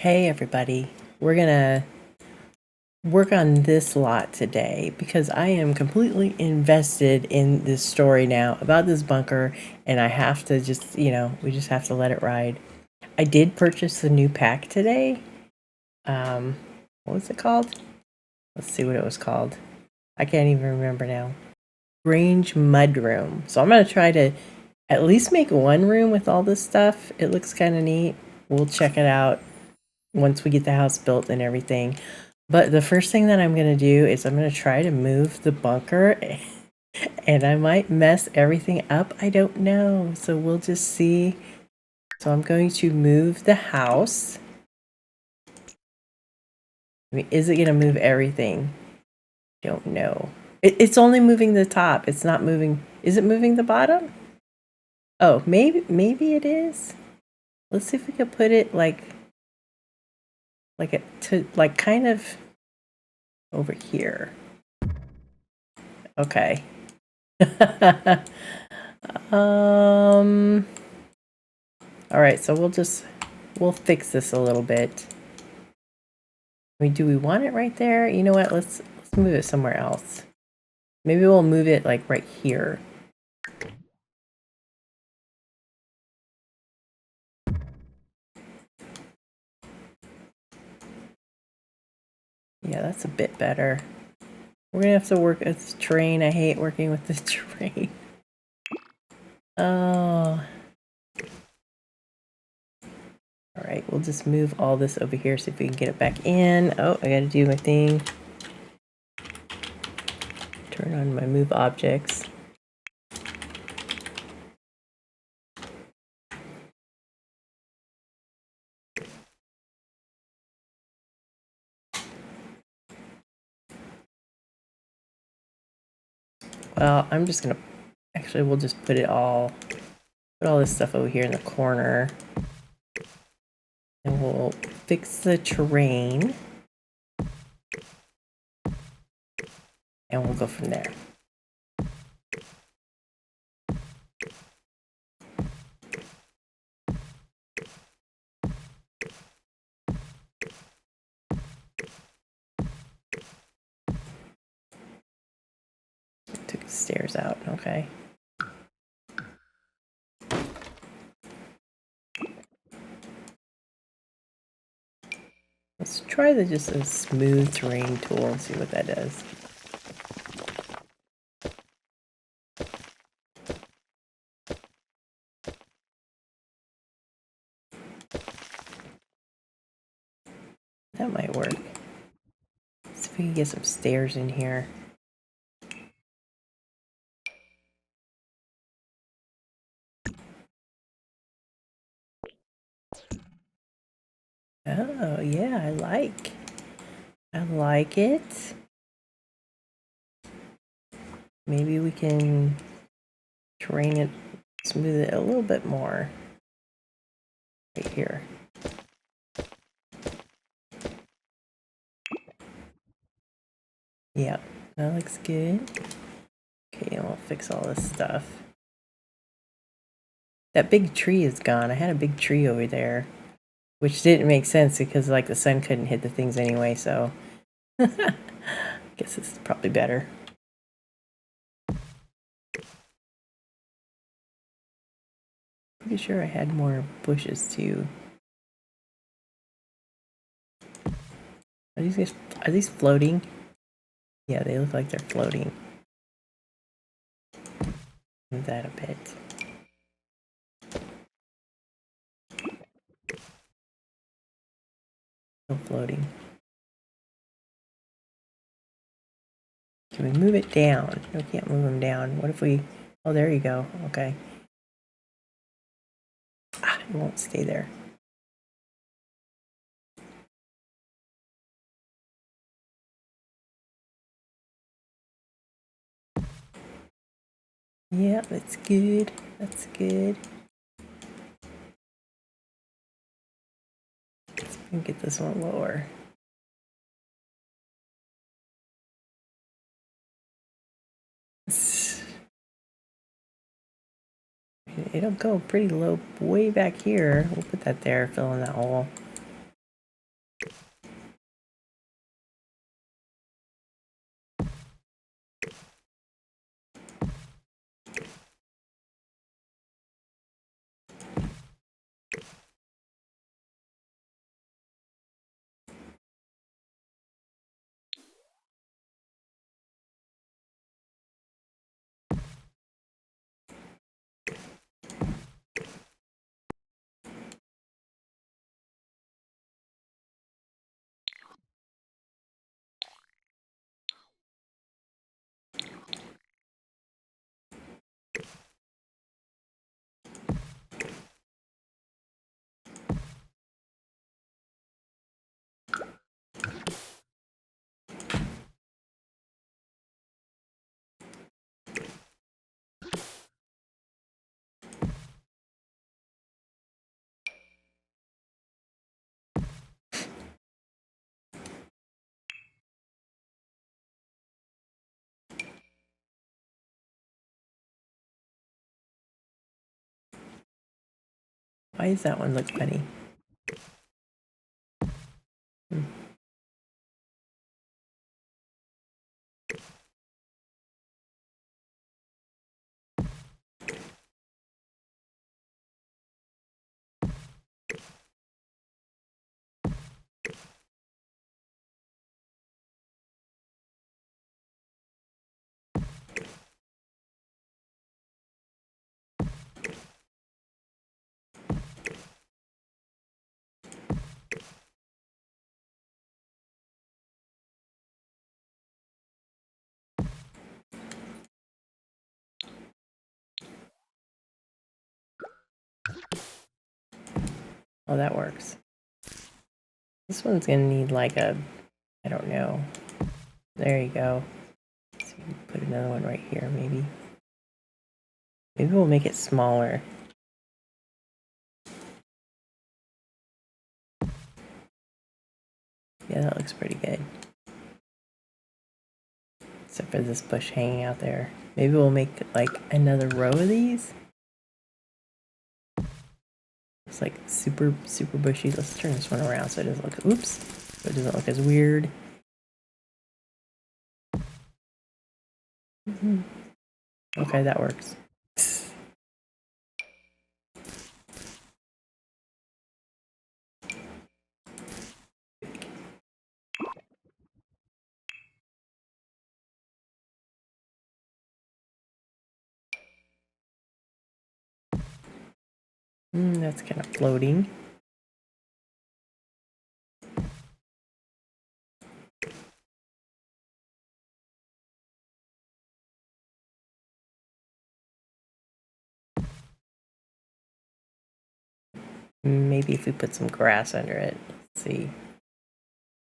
Hey everybody, we're gonna work on this lot today because I am completely invested in this story now about this bunker, and I have to just, we just have to let it ride. I did purchase the new pack today. What was it called? Let's see what it was called. I can't even remember now. Grange Mudroom. So I'm gonna try to at least make one room with all this stuff. It looks kind of neat. We'll check it out once we get the house built and everything. But the first thing that I'm going to do is I'm going to try to move the bunker, and I might mess everything up. I don't know. So we'll just see. So I'm going to move the house. I mean, is it going to move everything? Don't know. It's only moving the top. It's not moving. Is it moving the bottom? Oh, maybe it is. Let's see if we could put it like kind of over here. Okay. All right, so we'll fix this a little bit. I mean, do we want it right there? You know what? Let's move it somewhere else. Maybe we'll move it like right here. Yeah, that's a bit better. We're gonna have to work with the terrain. I hate working with the terrain. Oh. All right, we'll just move all this over here, see if we can get it back in. Oh, I gotta do my thing. Turn on my move objects. Well, I'm just gonna, actually we'll just put all this stuff over here in the corner. And we'll fix the terrain. And we'll go from there. Took the stairs out, okay. Let's try just a smooth terrain tool and see what that does. That might work. Let's see if we can get some stairs in here. Oh, yeah, I like it. Maybe we can terrain it, smooth it a little bit more. Right here. Yep, that looks good. Okay, and we'll fix all this stuff. That big tree is gone. I had a big tree over there, which didn't make sense because like the sun couldn't hit the things anyway, so guess this is probably better. Pretty sure I had more bushes too. Are these floating? Yeah, they look like they're floating. Move that a bit. Still floating. Can we move it down? No, we can't move them down. What if we... Oh, there you go. Okay. Ah, it won't stay there. Yeah, that's good. That's good. Let's get this one lower. It'll go pretty low way back here. We'll put that there, fill in that hole. Why does that one look funny? Oh, that works. This one's gonna need like a, I don't know. There you go. So you can put another one right here, maybe. Maybe we'll make it smaller. Yeah, that looks pretty good. Except for this bush hanging out there. Maybe we'll make like another row of these. It's like super bushy. Let's turn this one around so it doesn't look, oops, so it doesn't look as weird. Okay, that works. That's kind of floating. Maybe if we put some grass under it. Let's see.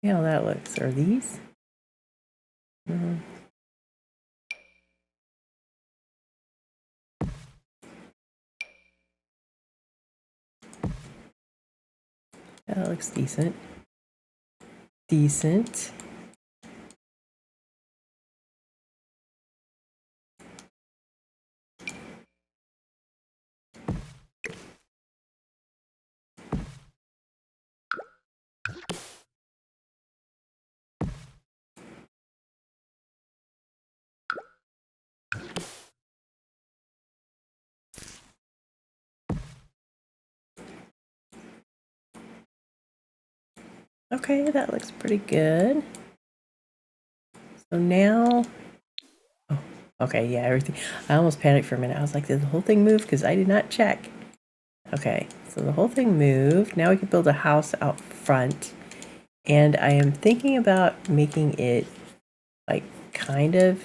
Yeah, how that looks. Are these? Yeah, that looks decent. Decent. Okay, that looks pretty good. So now, oh, okay, yeah, everything. I almost panicked for a minute. I was like, did the whole thing move? Because I did not check. Okay, so the whole thing moved. Now we can build a house out front. And I am thinking about making it like kind of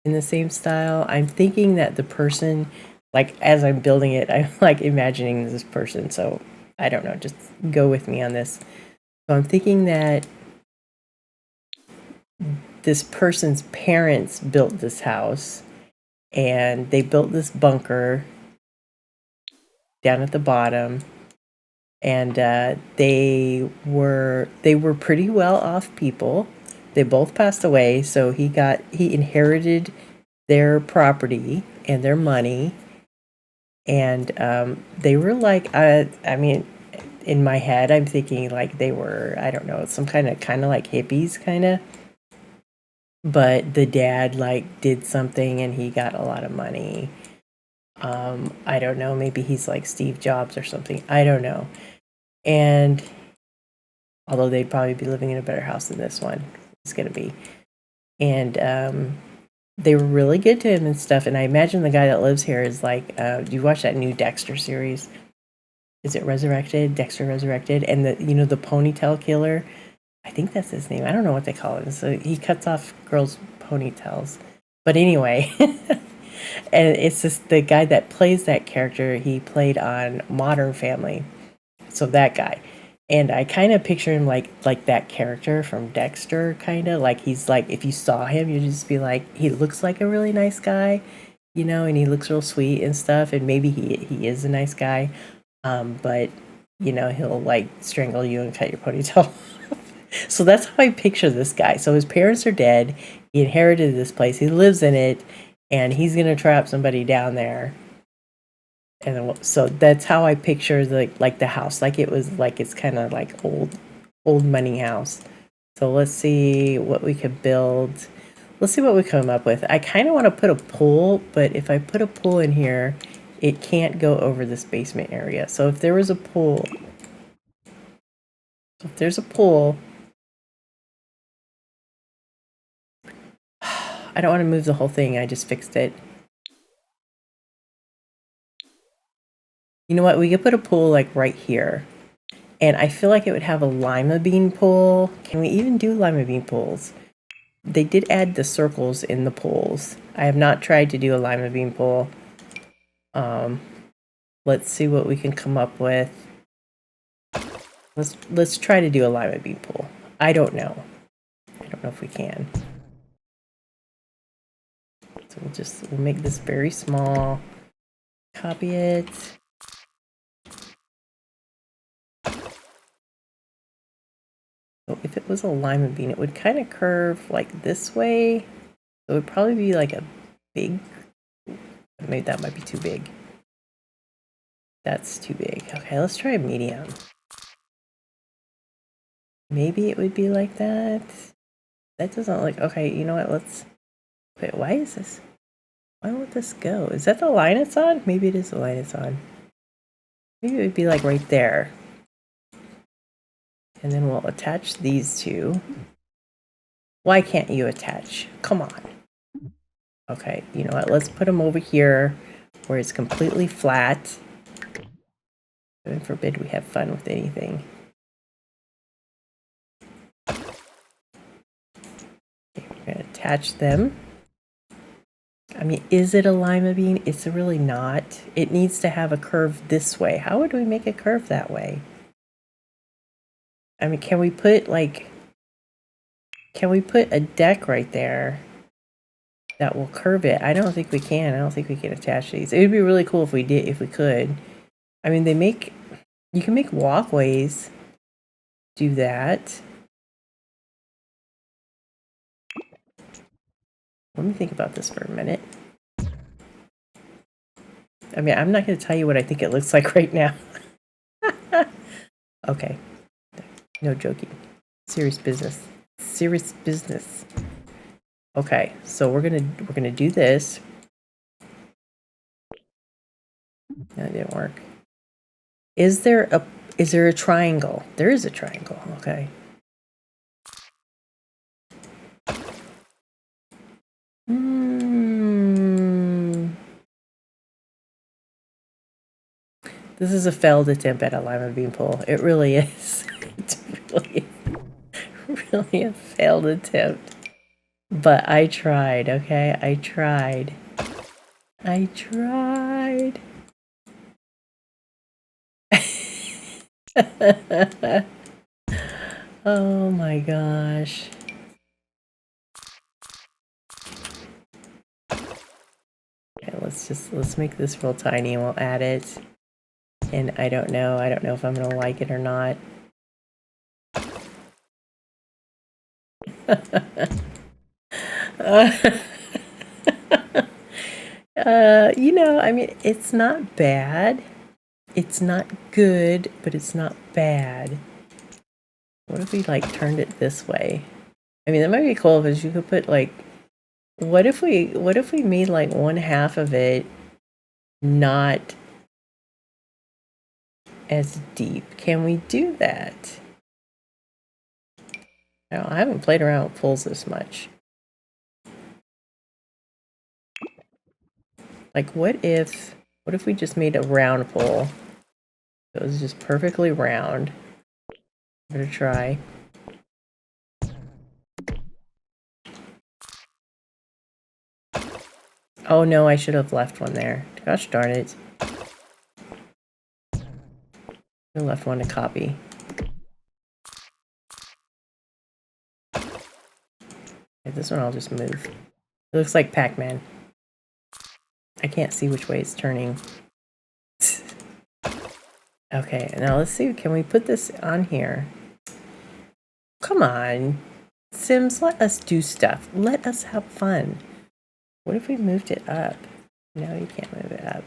in the same style. I'm thinking that the person, like as I'm building it, I'm like imagining this person. So I don't know, just go with me on this. So I'm thinking that this person's parents built this house and they built this bunker down at the bottom, and they were pretty well off people. They both passed away, so he inherited their property and their money, and they were like, I mean, in my head I'm thinking like they were, I don't know, some kind of like hippies kind of, but the dad like did something and he got a lot of money. I don't know, maybe he's like Steve Jobs or something, I don't know. And although they'd probably be living in a better house than this one is going to be. And they were really good to him and stuff. And I imagine the guy that lives here is like, do you watch that new Dexter series? Is it Resurrected? Dexter Resurrected? And the the ponytail killer, I think that's his name. I don't know what they call it. So he cuts off girls' ponytails. But anyway, and it's just the guy that plays that character. He played on Modern Family. So that guy. And I kind of picture him like that character from Dexter, kind of like he's like, if you saw him, you'd just be like, he looks like a really nice guy, and he looks real sweet and stuff, and maybe he is a nice guy, but he'll like strangle you and cut your ponytail. So that's how I picture this guy. So his parents are dead. He inherited this place. He lives in it, and he's gonna trap somebody down there. And then, so that's how I picture like the house, like it was like it's kind of like old money house. So let's see what we could build. Let's see what we come up with. I kind of want to put a pool, but if I put a pool in here, it can't go over this basement area. So if there was a pool, if there's a pool, I don't want to move the whole thing. I just fixed it. You know what? We could put a pool like right here. And I feel like it would have a lima bean pool. Can we even do lima bean pools? They did add the circles in the pools. I have not tried to do a lima bean pool. Let's see what we can come up with. Let's try to do a lima bean pool. I don't know. I don't know if we can. So we'll make this very small. Copy it. So if it was a lima bean, it would kind of curve like this way. It would probably be like a big, maybe that might be too big. That's too big. Okay, let's try a medium. Maybe it would be like that. That doesn't look, okay, you know what, let's, wait, why is this, why won't this go? Is that the line it's on? Maybe it is the line it's on. Maybe it would be like right there. And then we'll attach these two. Why can't you attach? Come on. Okay, you know what, let's put them over here where it's completely flat. Heaven forbid we have fun with anything. Okay, we're gonna attach them. I mean, is it a lima bean? It's really not. It needs to have a curve this way. How would we make a curve that way? I mean, can we put a deck right there that will curve it? I don't think we can. I don't think we can attach these. It would be really cool if we did, if we could. I mean, you can make walkways. Do that. Let me think about this for a minute. I mean, I'm not going to tell you what I think it looks like right now. Okay. No joking. Serious business. Serious business. Okay, so we're gonna do this. That didn't work. Is there a triangle? There is a triangle. Okay. This is a failed attempt at a lima bean pole. It really is. It's really a failed attempt. But I tried, okay? I tried. I tried. Oh my gosh. Okay, let's make this real tiny and we'll add it. And I don't know if I'm gonna like it or not. You know, I mean, it's not bad. It's not good, but it's not bad. What if we like turned it this way? I mean, that might be cool because you could put like, what if we made like one half of it not as deep? Can we do that? No, I haven't played around with pools this much. Like, what if we just made a round pool? It was just perfectly round. Give it a try. Oh no, I should have left one there. Gosh darn it. I left one to copy. Okay, this one I'll just move. It looks like Pac-Man. I can't see which way it's turning. Okay, now let's see. Can we put this on here? Come on. Sims, let us do stuff. Let us have fun. What if we moved it up? No, you can't move it up.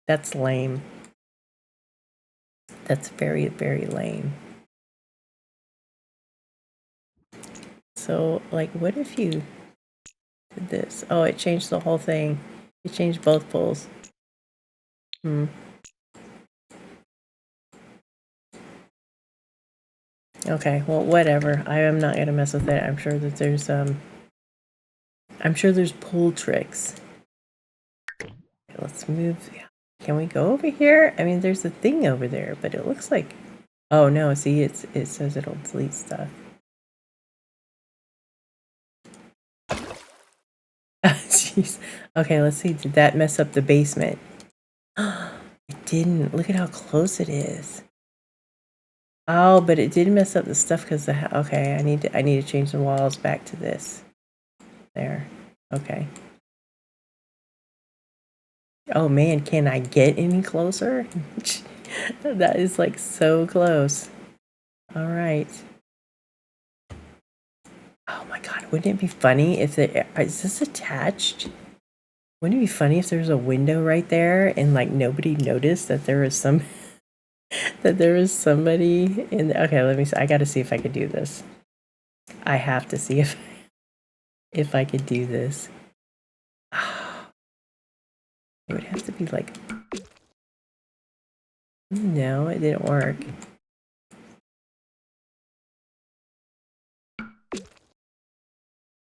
That's lame. That's very, very lame. So, like, what if you did this? Oh, it changed the whole thing. It changed both pulls. Okay, well, whatever. I am not gonna mess with it. I'm sure that there's pull tricks. Okay, let's move. Can we go over here? I mean, there's a thing over there, but it looks like. Oh no! See, it says it'll delete stuff. Jeez. Okay, let's see. Did that mess up the basement? It didn't. Look at how close it is. Oh, but it did mess up the stuff because the okay. I need to change the walls back to this. There. Okay. Oh man, can I get any closer? That is like so close. All right. Oh my god, wouldn't it be funny if is this attached? Wouldn't it be funny if there's a window right there and like nobody noticed that there was some that there was somebody in the, okay, let me see. I got to see if I could do this. I have to see if I could do this. It would have to be like, no, it didn't work.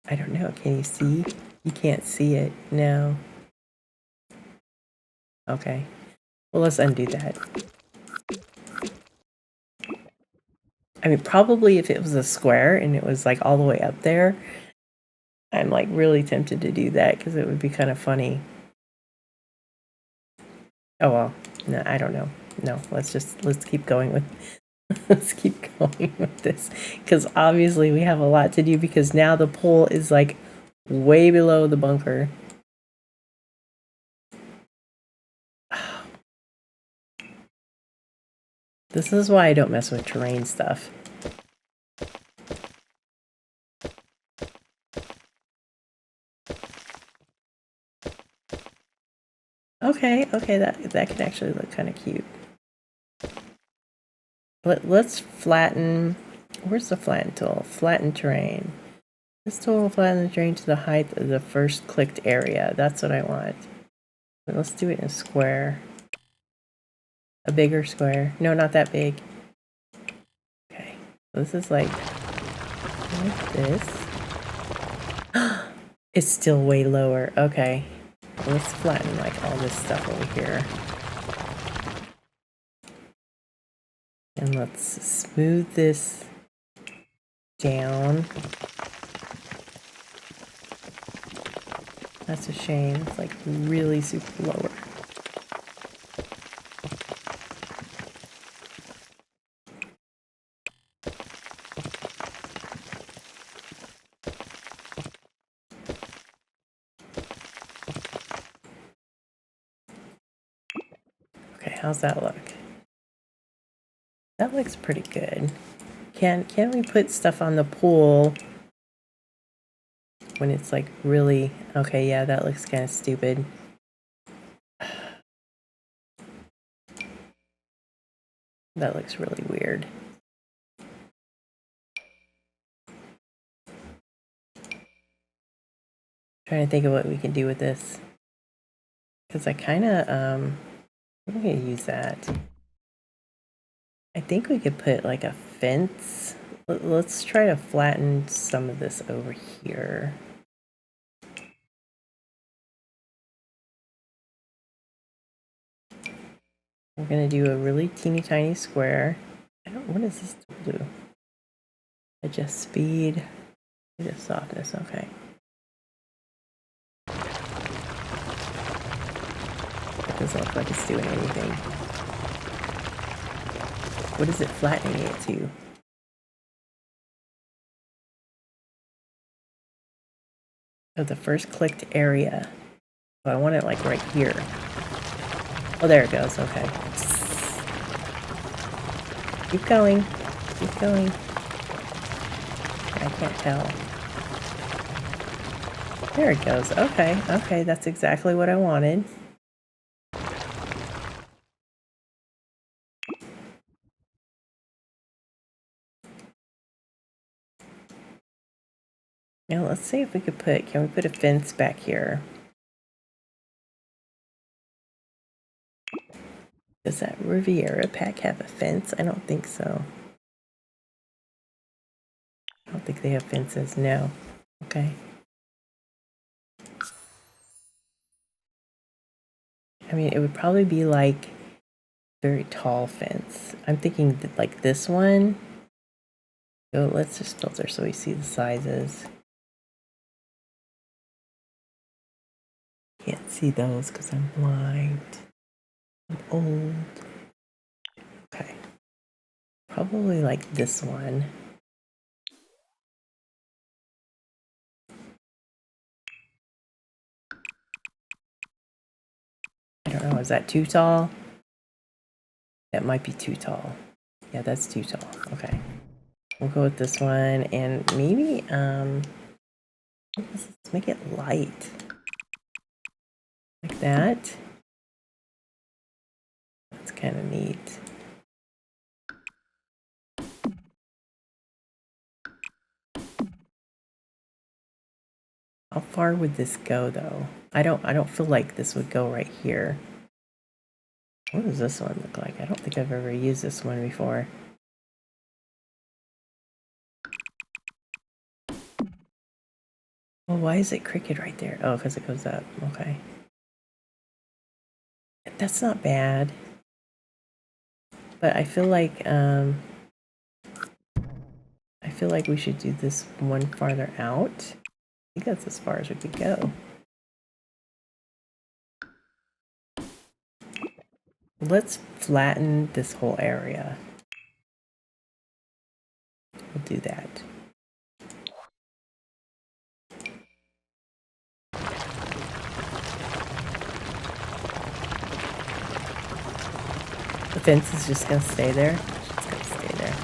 I don't know. Can you see? You can't see it. No. Okay. Well, let's undo that. I mean, probably if it was a square and it was like all the way up there, I'm like really tempted to do that because it would be kind of funny. Oh well, no, I don't know. No, let's keep going with let's keep going with this because obviously we have a lot to do because now the pole is like way below the bunker. This is why I don't mess with terrain stuff. Okay, that can actually look kind of cute. Let's flatten. Where's the flatten tool? Flatten terrain. This tool will flatten the terrain to the height of the first clicked area. That's what I want. But let's do it in a square. A bigger square. No, not that big. Okay. This is like this. It's still way lower. Okay. Let's flatten like all this stuff over here. And let's smooth this down. That's a shame. It's like really super lower. Okay, how's that look? That looks pretty good. Can we put stuff on the pool when it's like really okay? Yeah, that looks kind of stupid. That looks really weird. Trying to think of what we can do with this because I kind of I'm gonna use that. I think we could put like a fence. Let's try to flatten some of this over here. We're gonna do a really teeny tiny square. What does this do? Adjust speed, adjust softness, okay. That doesn't look like it's doing anything. What is it flattening it to? Oh, the first clicked area. So I want it like right here. Oh, there it goes, okay. Keep going. Keep going. I can't tell. There it goes. Okay, okay, that's exactly what I wanted. Now let's see if we could can we put a fence back here? Does that Riviera pack have a fence? I don't think so. I don't think they have fences, no. Okay. I mean, it would probably be like very tall fence. I'm thinking that like this one. So let's just filter so we see the sizes. Can't see those because I'm blind. I'm old. Okay. Probably like this one. I don't know, is that too tall? That might be too tall. Yeah, that's too tall. Okay. We'll go with this one and maybe let's make it light. Like that. That's kind of neat. How far would this go though? I don't feel like this would go right here. What does this one look like? I don't think I've ever used this one before. Well, why is it crooked right there? Oh, because it goes up. Okay. That's not bad. But I feel like we should do this one farther out. I think that's as far as we could go. Let's flatten this whole area. We'll do that. The fence is just gonna stay there. It's gonna stay there.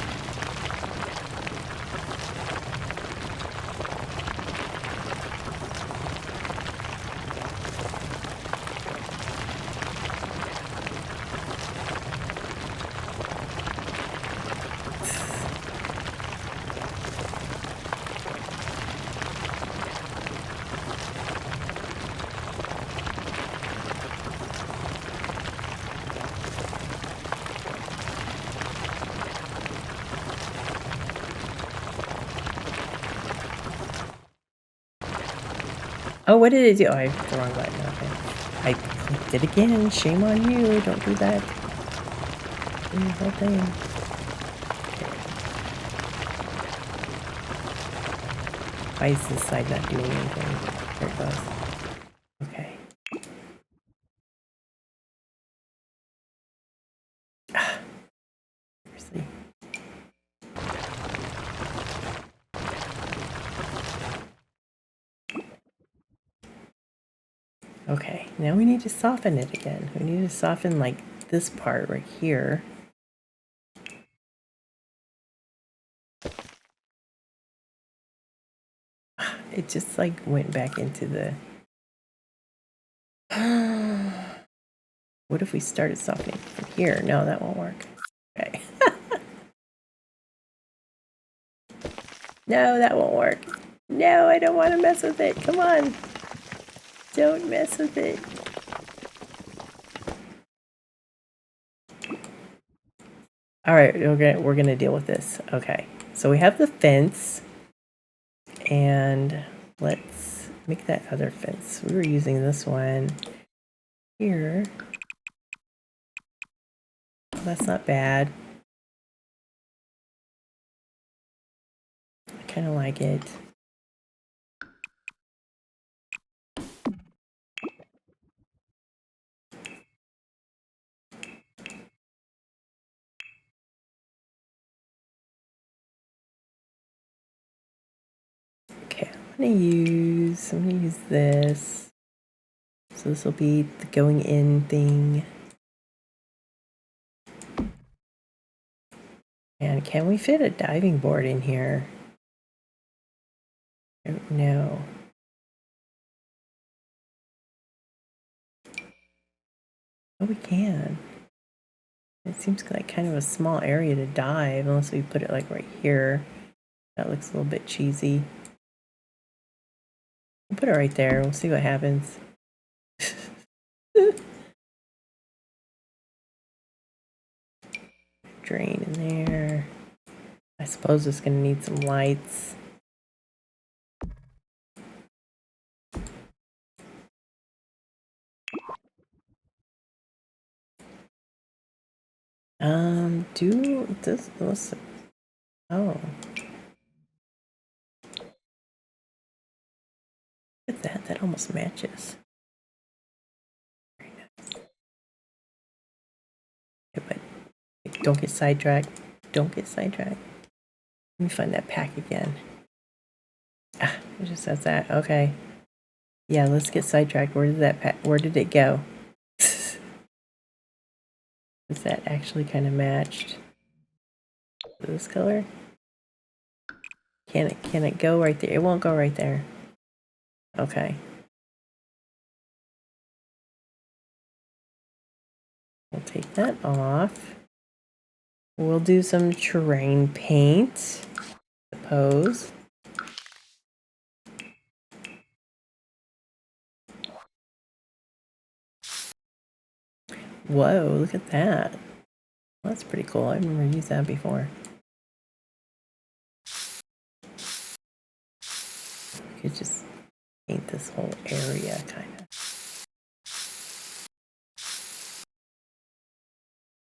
Oh, what did it do? Oh, I hit the wrong button. Okay. I clicked it again. Shame on you. Don't do that. Do the whole thing. Why is this side not doing anything? There it goes. Okay. Seriously. Okay, now we need to soften it again. We need to soften like this part right here. It just like went back into the... What if we started softening from here? No, that won't work. Okay. No, that won't work. No, I don't want to mess with it. Come on. Don't mess with it. All right, we're gonna deal with this. Okay, so we have the fence, and let's make that other fence. We were using this one here. Oh, that's not bad. I kind of like it. Okay, I'm gonna use this. So this will be the going in thing. And can we fit a diving board in here? I don't know. Oh, we can. It seems like kind of a small area to dive, unless we put it like right here. That looks a little bit cheesy. We'll put it right there. We'll see what happens. Drain in there. I suppose it's gonna need some lights. Do this. Listen. Oh. Look at that. That almost matches. Very nice. Okay, but don't get sidetracked. Don't get sidetracked. Let me find that pack again. Ah, it just says that. Okay. Yeah, let's get sidetracked. Where did that pack? Where did it go? Is that actually kind of matched to this color? Can it go right there? It won't go right there. Okay. We'll take that off. We'll do some terrain paint, suppose. Whoa, look at that. That's pretty cool. I've never used that before. We could just paint this whole area, kind of.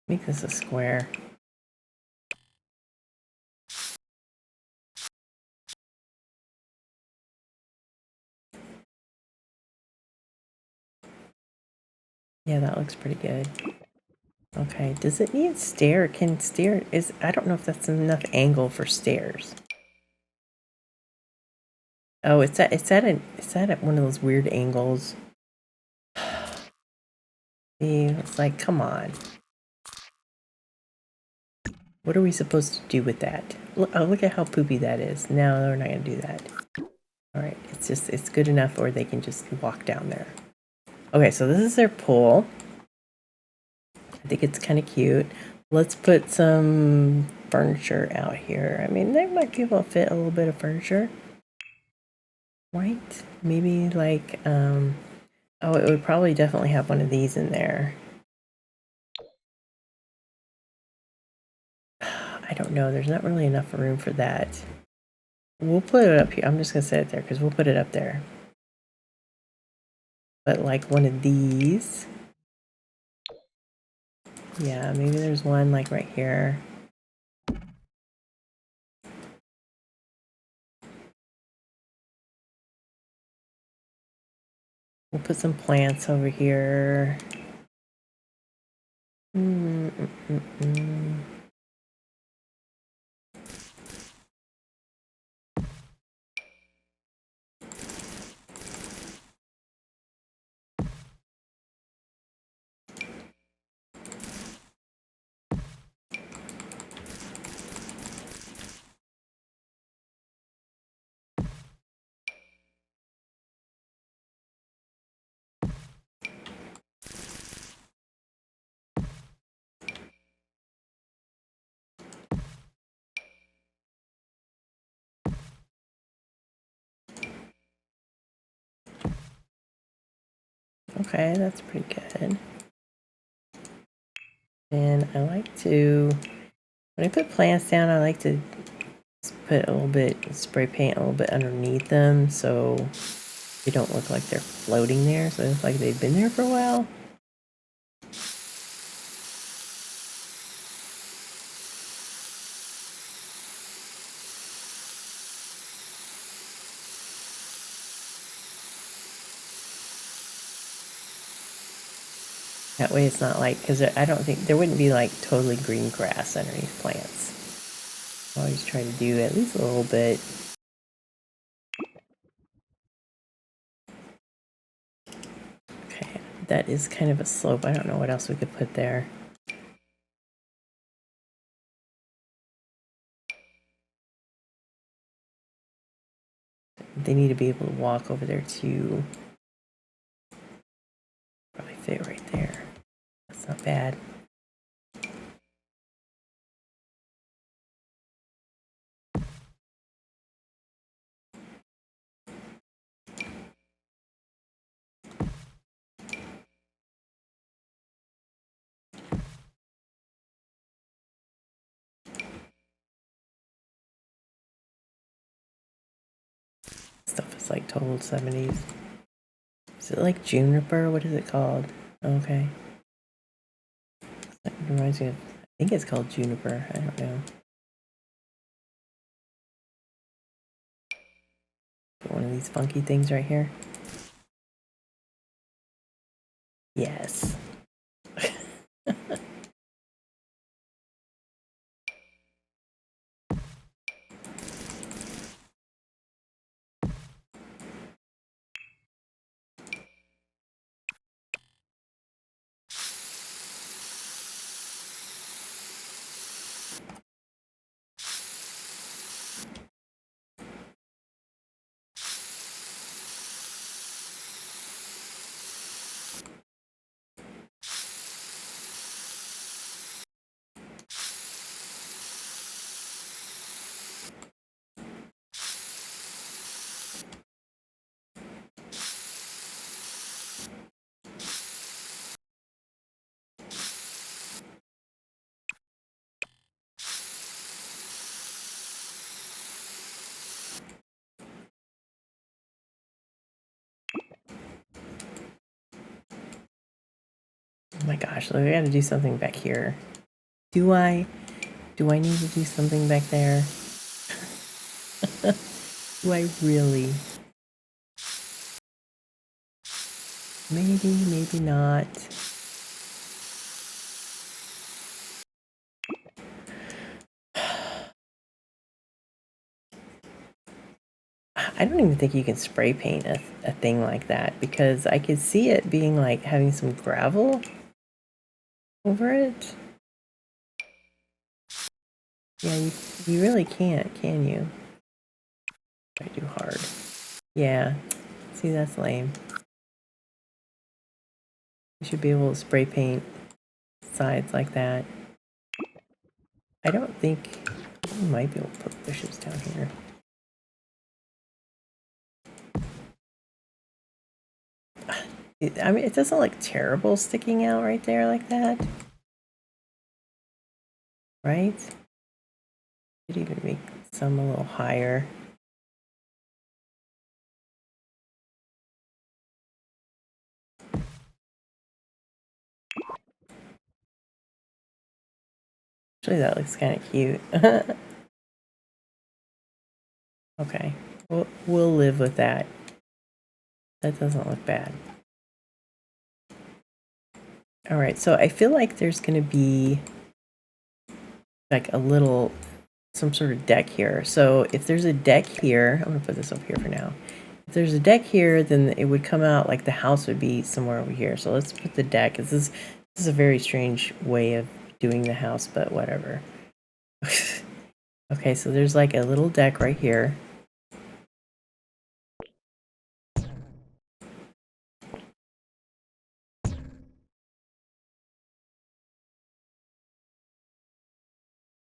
Make this a square. Yeah, that looks pretty good. Okay, does it need stair? Can stair is I don't know if that's enough angle for stairs. Oh, it's at one of those weird angles. See, it's like, come on. What are we supposed to do with that? Look at how poopy that is. No, we're not gonna do that. All right, it's good enough, or they can just walk down there. Okay, so this is their pool. I think it's kind of cute. Let's put some furniture out here. I mean, they might be able to fit a little bit of furniture. Right? Maybe like, oh, it would probably definitely have one of these in there. I don't know. There's not really enough room for that. We'll put it up here. I'm just going to set it there because we'll put it up there. But like one of these. Yeah, maybe there's one like right here. We'll put some plants over here. Okay, that's pretty good. And I like to, when I put plants down, I like to put a little bit, spray paint a little bit underneath them so they don't look like they're floating there. So it looks like they've been there for a while. That way it's not like, because I don't think, there wouldn't be like totally green grass underneath plants. I always try to do at least a little bit. Okay, that is kind of a slope. I don't know what else we could put there. They need to be able to walk over there too. Probably fit right there. That's not bad. Stuff is like total 70s. Is it like juniper? What is it called? Okay. It reminds me of, I think it's called juniper. I don't know. One of these funky things right here. Yes. Oh my gosh, so I gotta do something back here. Do I? Do I need to do something back there? Do I really? Maybe, maybe not. I don't even think you can spray paint a thing like that because I could see it being like having some gravel over it. Yeah, you really can't, can you? I do hard. Yeah, see, that's lame. You should be able to spray paint sides like that. I don't think you might be able to put bushes down here. I mean, it doesn't look terrible sticking out right there like that. Right? Could even make some a little higher. Actually, that looks kind of cute. Okay, we'll live with that. That doesn't look bad. All right, so I feel like there's going to be like some sort of deck here. So if there's a deck here, I'm going to put this over here for now. If there's a deck here, then it would come out like the house would be somewhere over here. So let's put the deck. This is a very strange way of doing the house, but whatever. Okay, so there's like a little deck right here.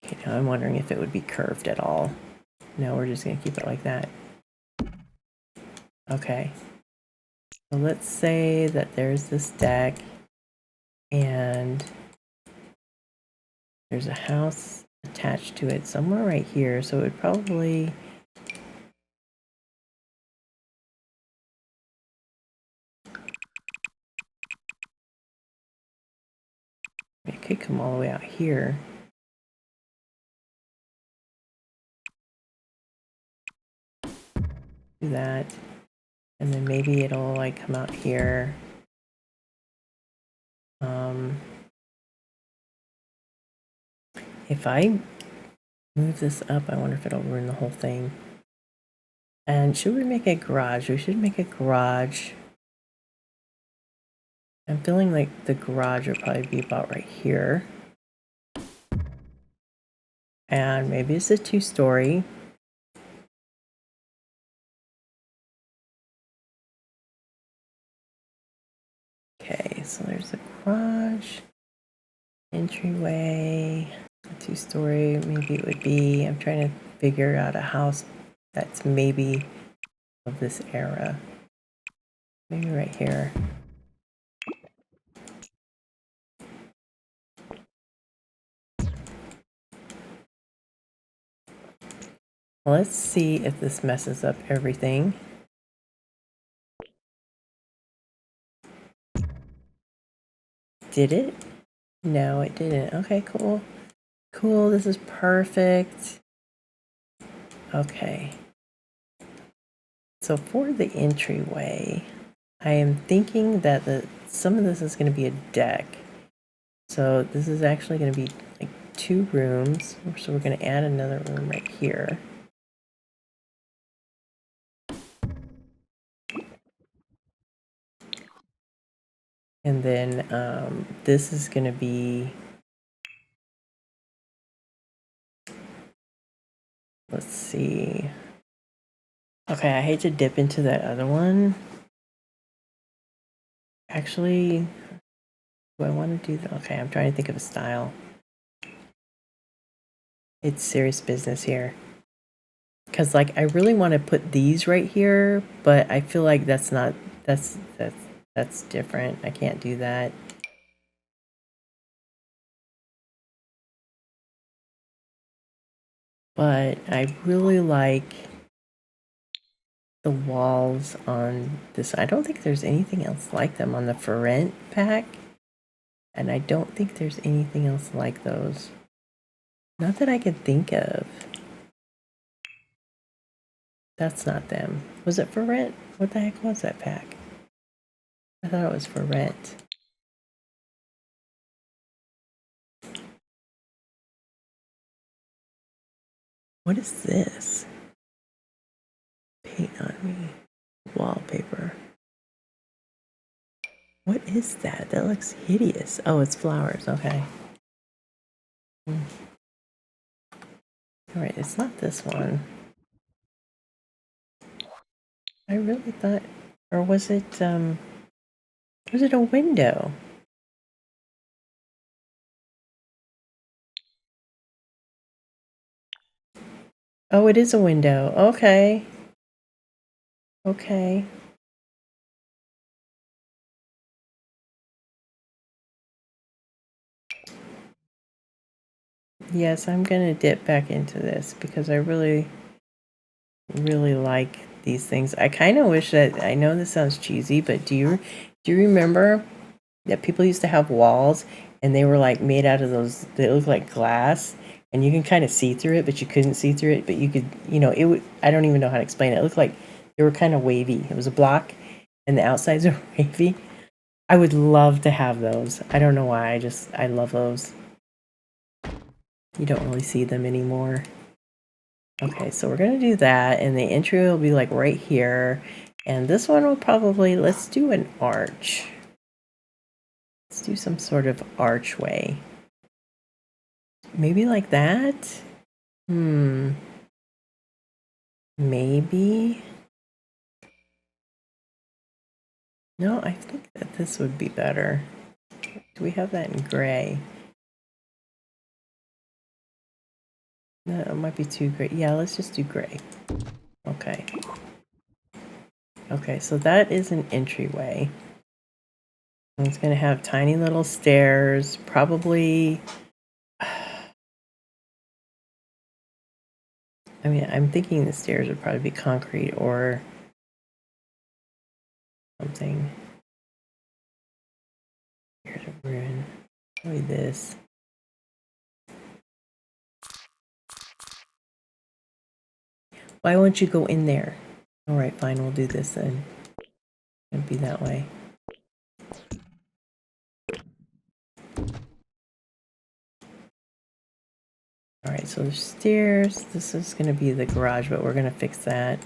Okay, now I'm wondering if it would be curved at all. No, we're just going to keep it like that. Okay. So let's say that there's this deck and there's a house attached to it somewhere right here. So it would probably... It could come all the way out here. Do that. And then maybe it'll like come out here. If I move this up, I wonder if it'll ruin the whole thing. And should we make a garage? We should make a garage. I'm feeling like the garage would probably be about right here. And maybe it's a 2-story. Okay, so there's a garage, entryway, a 2-story. Maybe it would be, I'm trying to figure out a house that's maybe of this era. Maybe right here. Let's see if this messes up everything. Did it? No, it didn't. Okay, cool. Cool, this is perfect. Okay. So for the entryway, I am thinking that some of this is going to be a deck. So this is actually going to be like 2 rooms. So we're going to add another room right here. And then this is going to be, let's see. Okay, I hate to dip into that other one. Actually, do I want to do that? Okay, I'm trying to think of a style. It's serious business here. Because like I really want to put these right here, but I feel like that's different. I can't do that. But I really like the walls on this. I don't think there's anything else like them on the for rent pack. And I don't think there's anything else like those. Not that I can think of. That's not them. Was it for rent? What the heck was that pack? I thought it was for rent. What is this? Paint on me. Wallpaper. What is that? That looks hideous. Oh, it's flowers. Okay. All right, it's not this one. I really thought, or was it a window? Oh, it is a window. Okay. Okay. Yes, I'm gonna dip back into this because I really, really like these things. I kind of wish that, I know this sounds cheesy, but do you remember that people used to have walls and they were like made out of those, they look like glass and you can kind of see through it, but you couldn't see through it, but you could, it would, I don't even know how to explain it. It looked like they were kind of wavy. It was a block and the outsides are wavy. I would love to have those. I don't know why. I love those. You don't really see them anymore. Okay, so we're going to do that, and the entry will be like right here. And this one will probably, let's do an arch. Let's do some sort of archway. Maybe like that? Maybe. No, I think that this would be better. Do we have that in gray? No, it might be too gray. Yeah, let's just do gray. Okay. Okay, so that is an entryway. And it's going to have tiny little stairs, probably. I mean, I'm thinking the stairs would probably be concrete or something. Here's a ruin. Probably this. Why won't you go in there? All right, fine, we'll do this then. It'll be that way. All right, so there's stairs. This is going to be the garage, but we're going to fix that.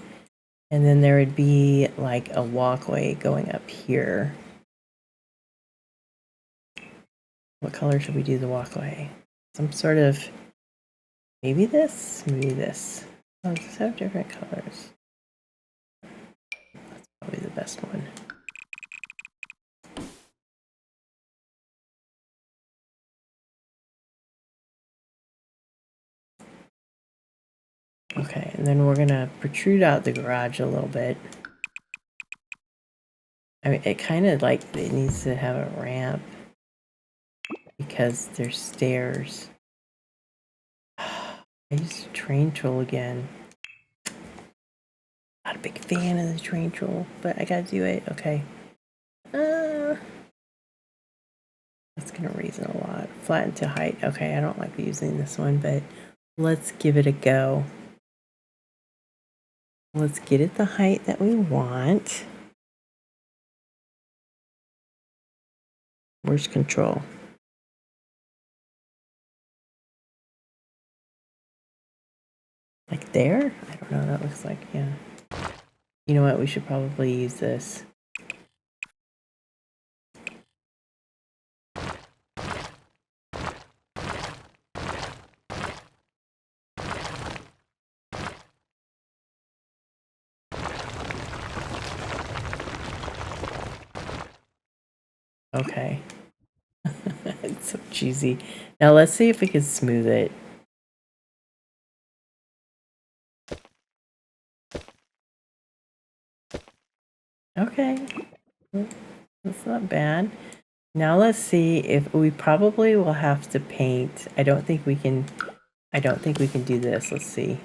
And then there would be like a walkway going up here. What color should we do the walkway? Some sort of, maybe this, maybe this. Oh, does this have different colors? That's probably the best one. Okay, and then we're gonna protrude out the garage a little bit. I mean, it kind of like, it needs to have a ramp because there's stairs. I used a train troll again. Not a big fan of the train troll, but I gotta do it. Okay. Let's That's gonna raise it a lot. Flatten to height. Okay, I don't like using this one, but let's give it a go. Let's get it the height that we want. Where's control? Like there? I don't know, that looks like, yeah. You know what, we should probably use this. Okay. It's so cheesy. Now let's see if we can smooth it. Okay. That's not bad. Now let's see if we probably will have to paint. I don't think we can do this. Let's see.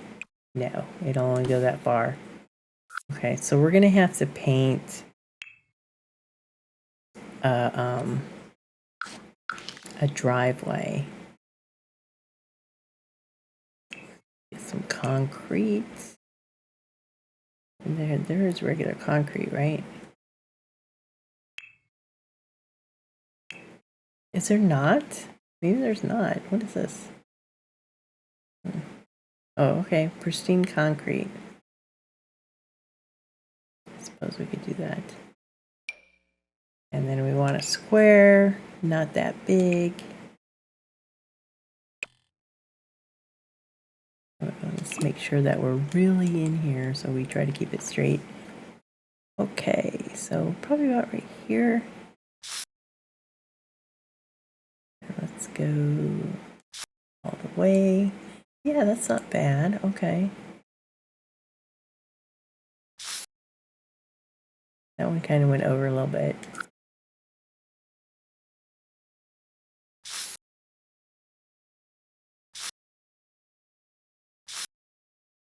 No, it'll only go that far. Okay, so we're gonna have to paint a driveway. Get some concrete. There is regular concrete, right? Is there not? Maybe there's not. What is this? Oh, okay. Pristine concrete. I suppose we could do that. And then we want a square, not that big. Let's make sure that we're really in here, so we try to keep it straight. Okay, so probably about right here. Let's go all the way. Yeah, that's not bad. Okay. That one kind of went over a little bit.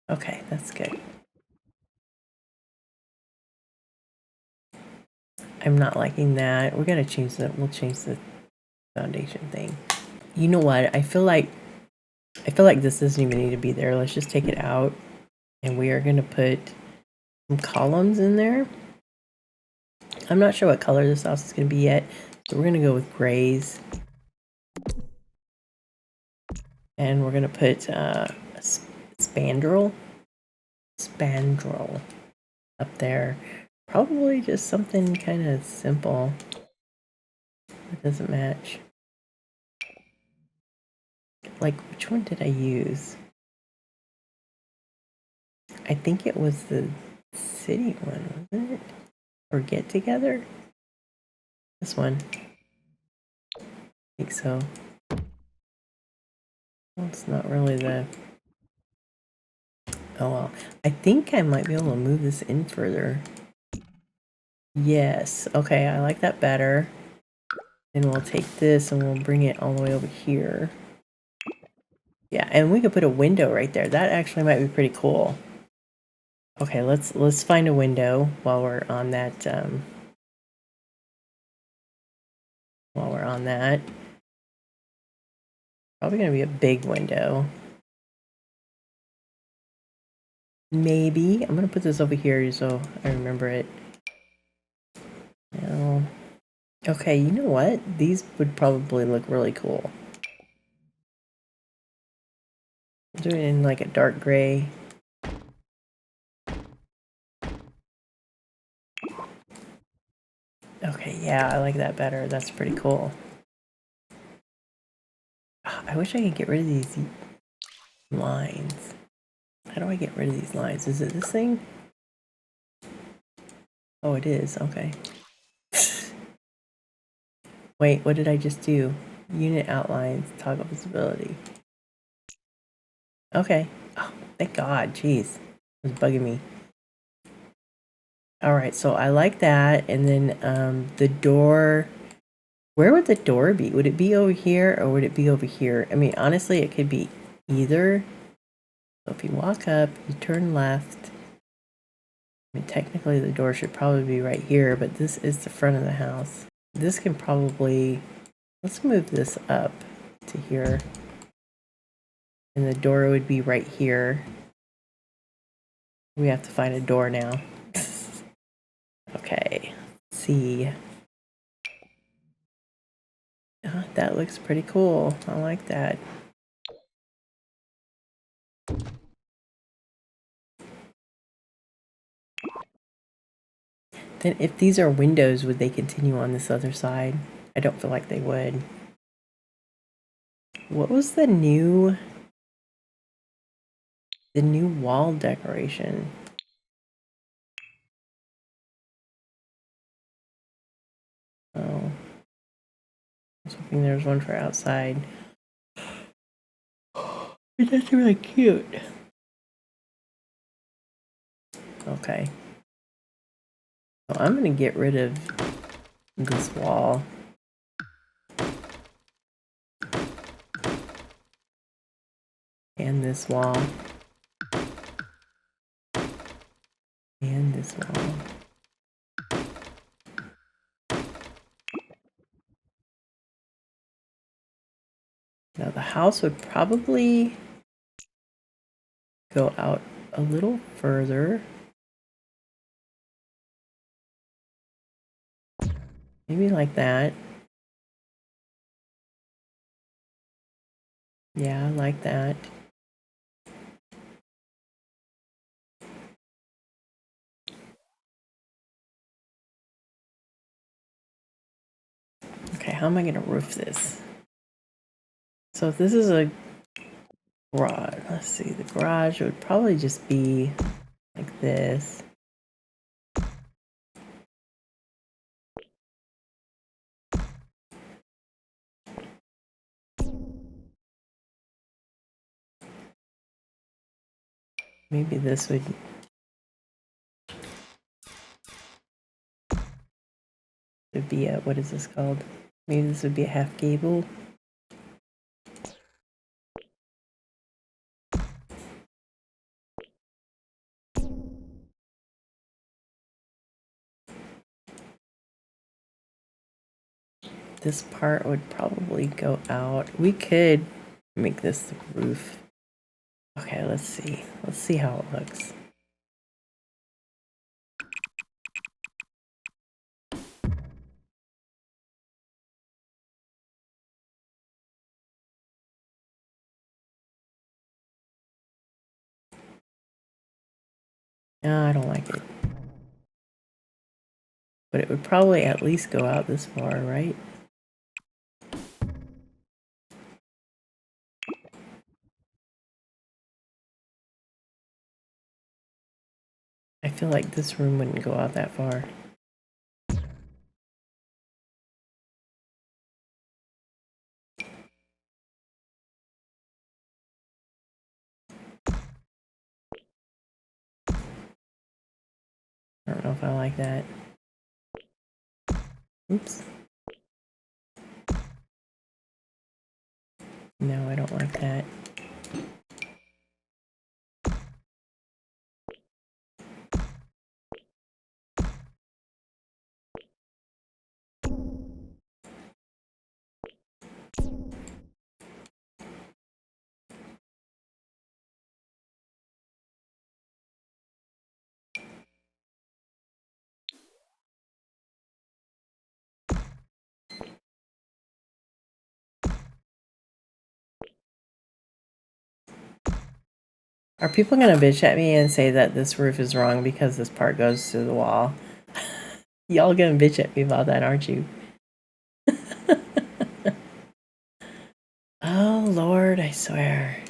Okay, that's good. I'm not liking that. We're gonna change that. We'll change the foundation thing. You know what? I feel like this doesn't even need to be there. Let's just take it out, and we are gonna put some columns in there. I'm not sure what color this house is gonna be yet, so we're gonna go with grays, and we're gonna put a spandrel up there. Probably just something kind of simple. It doesn't match. Like, which one did I use? I think it was the city one, wasn't it? Or get together? This one. I think so. Well, it's not really the... Oh well. I think I might be able to move this in further. Yes. Okay, I like that better. Then we'll take this and we'll bring it all the way over here. Yeah, and we could put a window right there. That actually might be pretty cool. Okay, let's find a window while we're on that. While we're on that, probably gonna be a big window. Maybe I'm gonna put this over here so I remember it. No. Okay, you know what? These would probably look really cool. Do it in like a dark gray. Okay, yeah, I like that better. That's pretty cool. I wish I could get rid of these lines. How do I get rid of these lines? Is it this thing? Oh, it is. Okay. Wait, what did I just do? Unit outlines, toggle visibility. Okay. Oh, thank God. Jeez. It was bugging me. Alright, so I like that. And then the door... Where would the door be? Would it be over here or would it be over here? I mean, honestly, it could be either. So if you walk up, you turn left. I mean, technically the door should probably be right here, but this is the front of the house. This can probably... Let's move this up to here. And the door would be right here. We have to find a door now. Okay, let's see. Oh, that looks pretty cool. I like that. Then if these are windows, would they continue on this other side? I don't feel like they would. What was the new wall decoration? Oh, I was hoping there was one for outside. But that's really cute. Okay. So I'm gonna get rid of this wall. And this wall. And this wall. Now the house would probably go out a little further. Maybe like that. Yeah, I like that. Okay, how am I gonna roof this? So if this is a garage, let's see, the garage would probably just be like this. Maybe this would be a, what is this called? Maybe this would be a half gable. This part would probably go out. We could make this the roof. Okay, let's see. Let's see how it looks. No, I don't like it. But it would probably at least go out this far, right? I feel like this room wouldn't go out that far. I don't know if I like that. Oops. No, I don't like that. Are people gonna bitch at me and say that this roof is wrong because this part goes to the wall? Y'all gonna bitch at me about that, aren't you? Oh, Lord, I swear.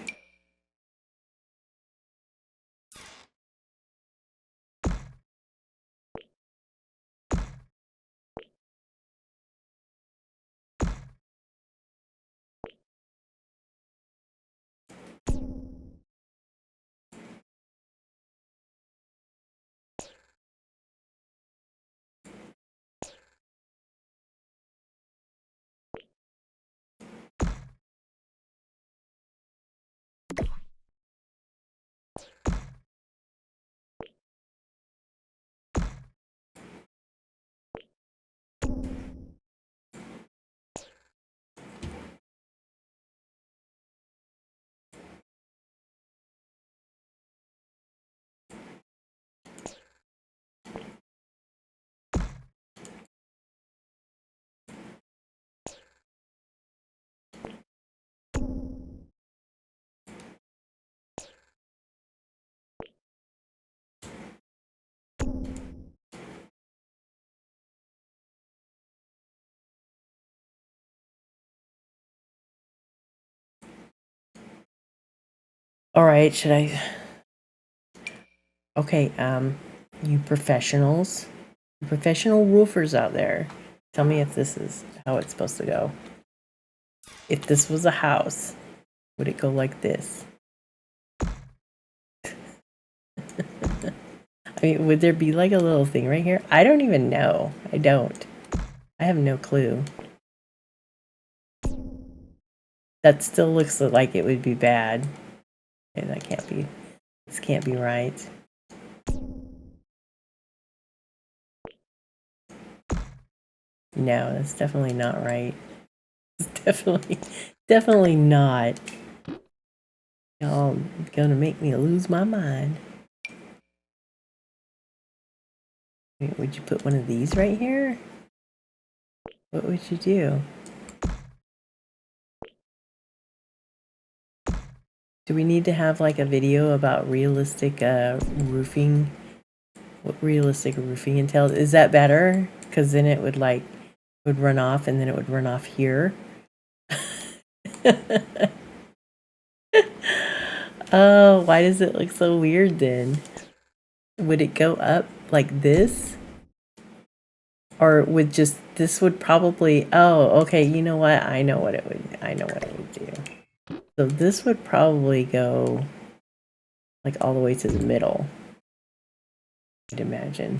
All right, should I? Okay, you professionals, professional roofers out there, tell me if this is how it's supposed to go. If this was a house, would it go like this? I mean, would there be like a little thing right here? I don't even know. I don't. I have no clue. That still looks like it would be bad. Okay, that can't be. This can't be right. No, that's definitely not right. It's definitely not. Y'all gonna make me lose my mind. Would you put one of these right here? What would you do? Do we need to have like a video about realistic roofing? What realistic roofing entails? Is that better? Because then it would like would run off and then it would run off here. Oh, why does it look so weird then? Would it go up like this? Or would just this would probably okay, you know what? I know what it would do. So this would probably go like all the way to the middle. I'd imagine.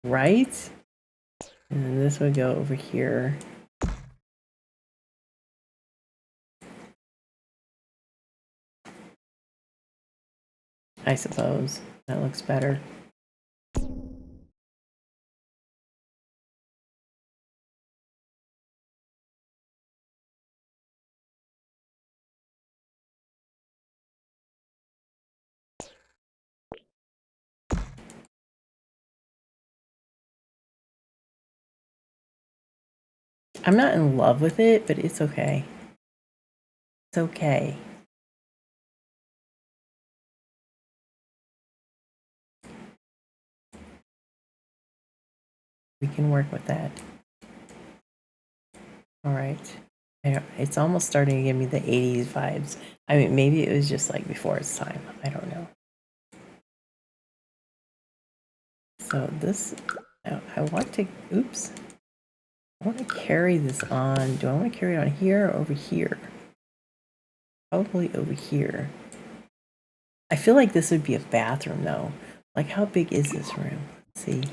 Right? And then this would go over here. I suppose. That looks better. I'm not in love with it, but it's okay. It's okay. We can work with that. All right. It's almost starting to give me the 80s vibes. I mean, maybe it was just like before its time. I don't know. So this, I want to, oops. I want to carry this on. Do I want to carry it on here or over here? Probably over here. I feel like this would be a bathroom though. Like how big is this room? Let's see.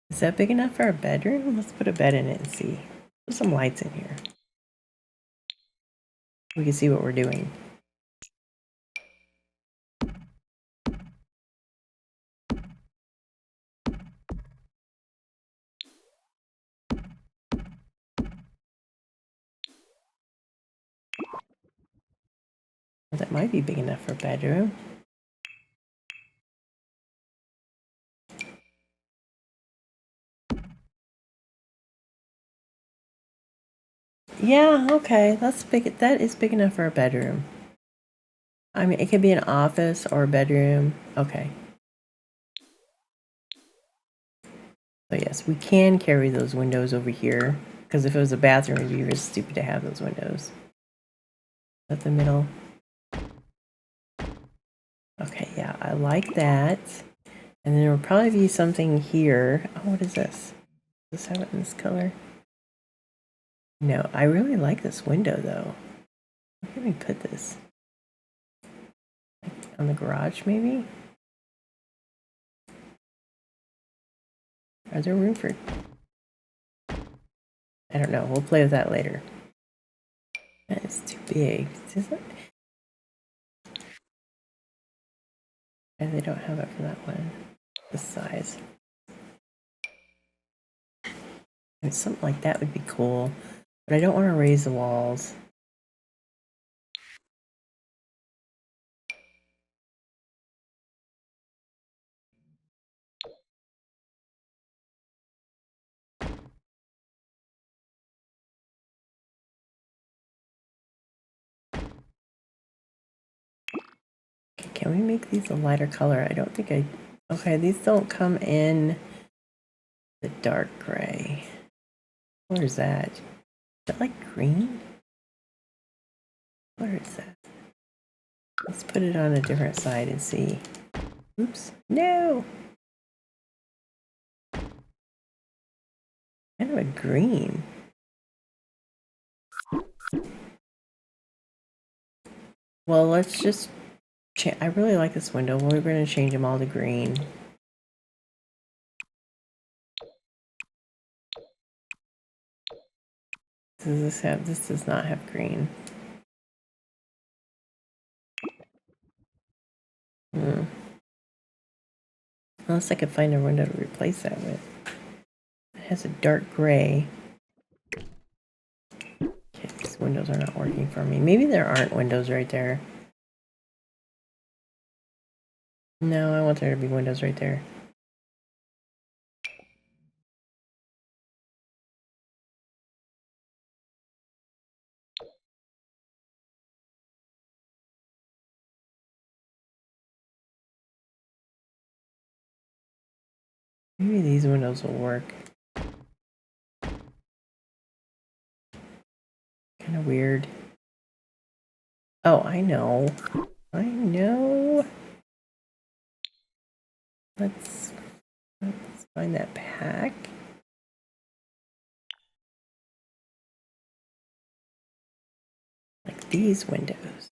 Is that big enough for a bedroom? Let's put a bed in it and see. Put some lights in here. We can see what we're doing. Well, that might be big enough for a bedroom. Yeah, okay. That's big. That is big enough for a bedroom. I mean, it could be an office or a bedroom. Okay. So yes, we can carry those windows over here. Because if it was a bathroom, it'd be really stupid to have those windows. At the middle. Okay, yeah, I like that. And then there will probably be something here. Oh, what is this? Does this have it in this color? No, I really like this window though. Where can we put this? On the garage, maybe? Are there room for... I don't know. We'll play with that later. That is too big. Is it? And they don't have it for that one. This size. And something like that would be cool. But I don't want to raise the walls. Okay, can we make these a lighter color? I don't think I... Okay, these don't come in the dark gray. What is that? Is that like green? Where is that? Let's put it on a different side and see. Oops. No! Kind of a green. Well, let's just I really like this window. We're going to change them all to green. Does this have, this does not have green. Unless I could find a window to replace that with. It has a dark gray. Okay, these windows are not working for me. Maybe there aren't windows right there. No, I want there to be windows right there. Maybe these windows will work. Kind of weird. Oh, I know. I know. Let's find that pack. Like these windows.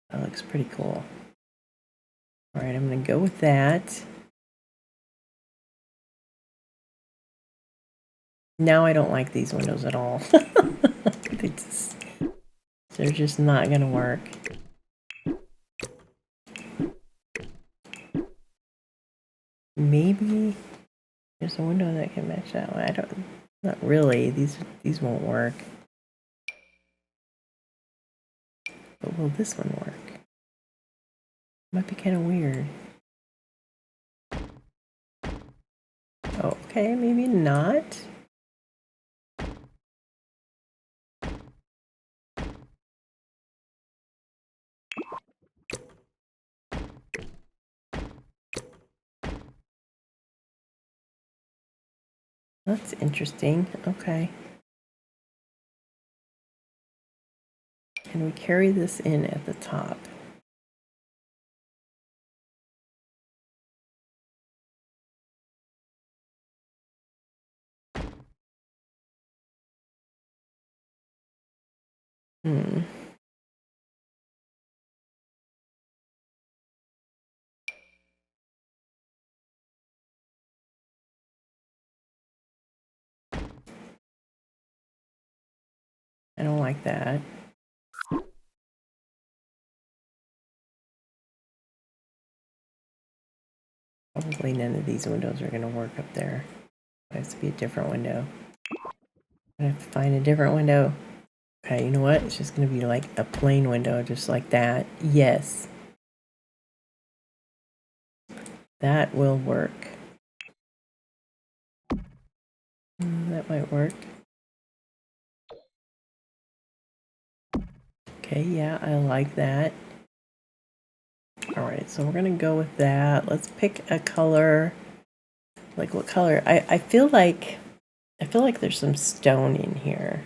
That looks pretty cool. All right, I'm going to go with that. Now I don't like these windows at all. They're just not going to work. Maybe there's a window that can match that one. I don't, not really. These won't work. But will this one work? Might be kind of weird. Oh, okay, maybe not. That's interesting. Okay. Can we carry this in at the top? Hmm. I don't like that. Probably none of these windows are going to work up there. It has to be a different window. I have to find a different window. Okay, you know what? It's just going to be like a plain window, just like that. Yes. That will work. That might work. Okay, yeah, I like that. Alright, so we're gonna go with that. Let's pick a color. Like what color? I feel like there's some stone in here.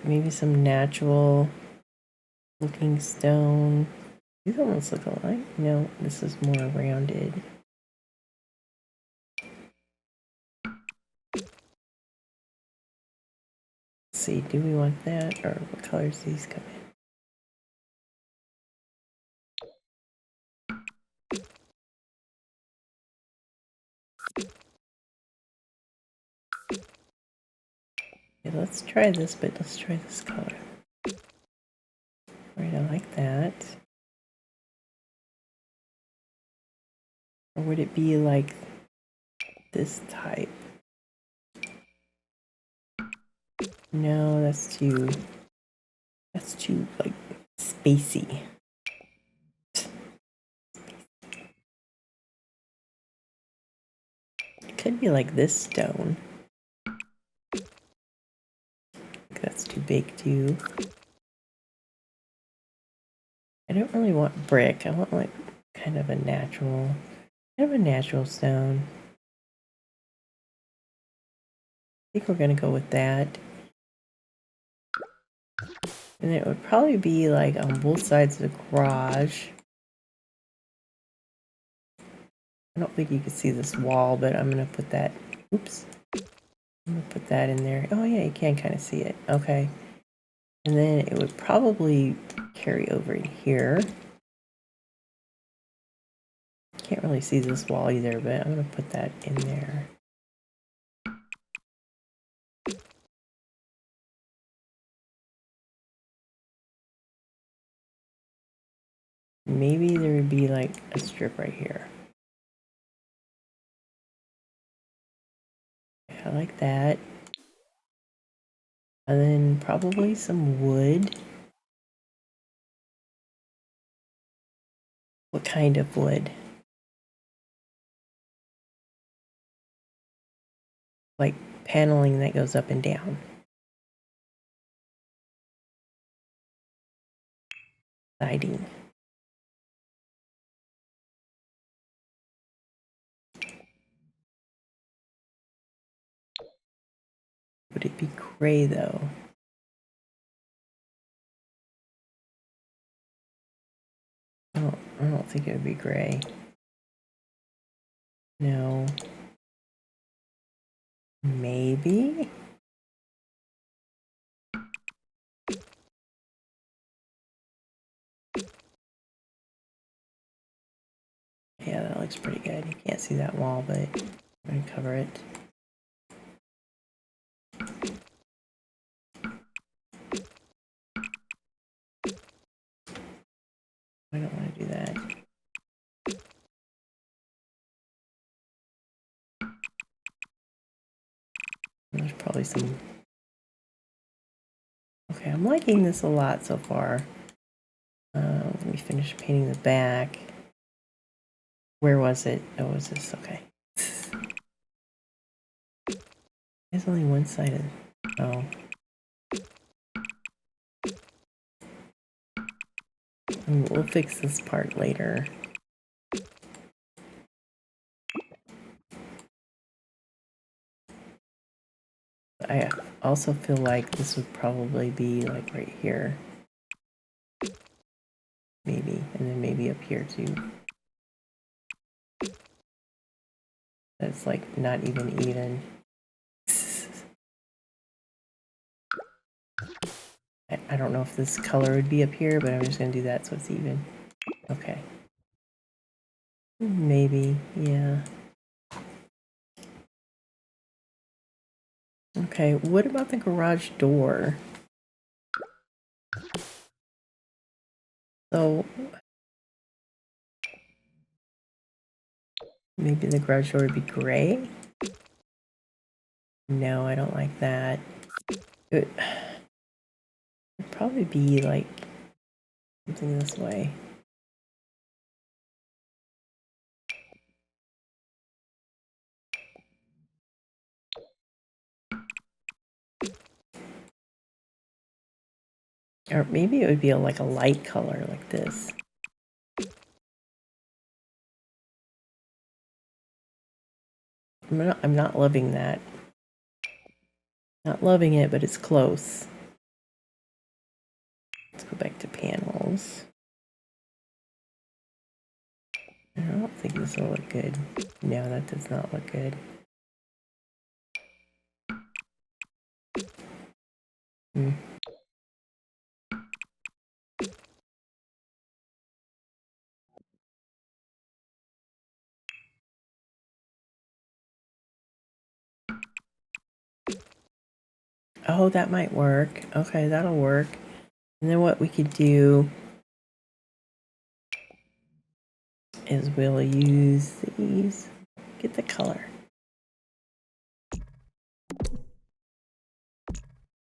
Maybe some natural looking stone. These almost look alike. No, this is more rounded. Let's see, do we want that, or what colors these come in? Okay, let's try this, but let's try this color. Right, I like that. Or would it be like this type? No, that's too like spacey. It could be like this stone. That's too big too. I don't really want brick. I want like kind of a natural stone. I think we're gonna go with that. And it would probably be like on both sides of the garage. I don't think you can see this wall, but I'm gonna put that, oops. I'm gonna put that in there. Oh yeah, you can kind of see it. Okay. And then it would probably carry over in here. Can't really see this wall either, but I'm gonna put that in there. Maybe there would be like a strip right here. I like that. And then probably some wood. What kind of wood? Like paneling that goes up and down. Siding. Would it be gray though? I don't think it would be gray. No. Maybe? Yeah, that looks pretty good. You can't see that wall, but I'm gonna cover it. I don't want to do that. There's probably some... Okay, I'm liking this a lot so far. Let me finish painting the back. Where was it? Oh, was this? Okay. There's only one side of... Oh. We'll fix this part later. I also feel like this would probably be like right here. Maybe. And then maybe up here too. That's like not even. I don't know if this color would be up here, but I'm just gonna do that so it's even. Okay. Maybe, yeah. Okay, what about the garage door? So maybe the garage door would be gray? No, I don't like that. It would probably be like something this way. Or maybe it would be like a light color like this. I'm not loving that. Not loving it, but it's close. Let's go back to panels. I don't think this will look good. No, that does not look good. Hmm. Oh, that might work. Okay, that'll work. And then what we could do is we'll use these. Get the color.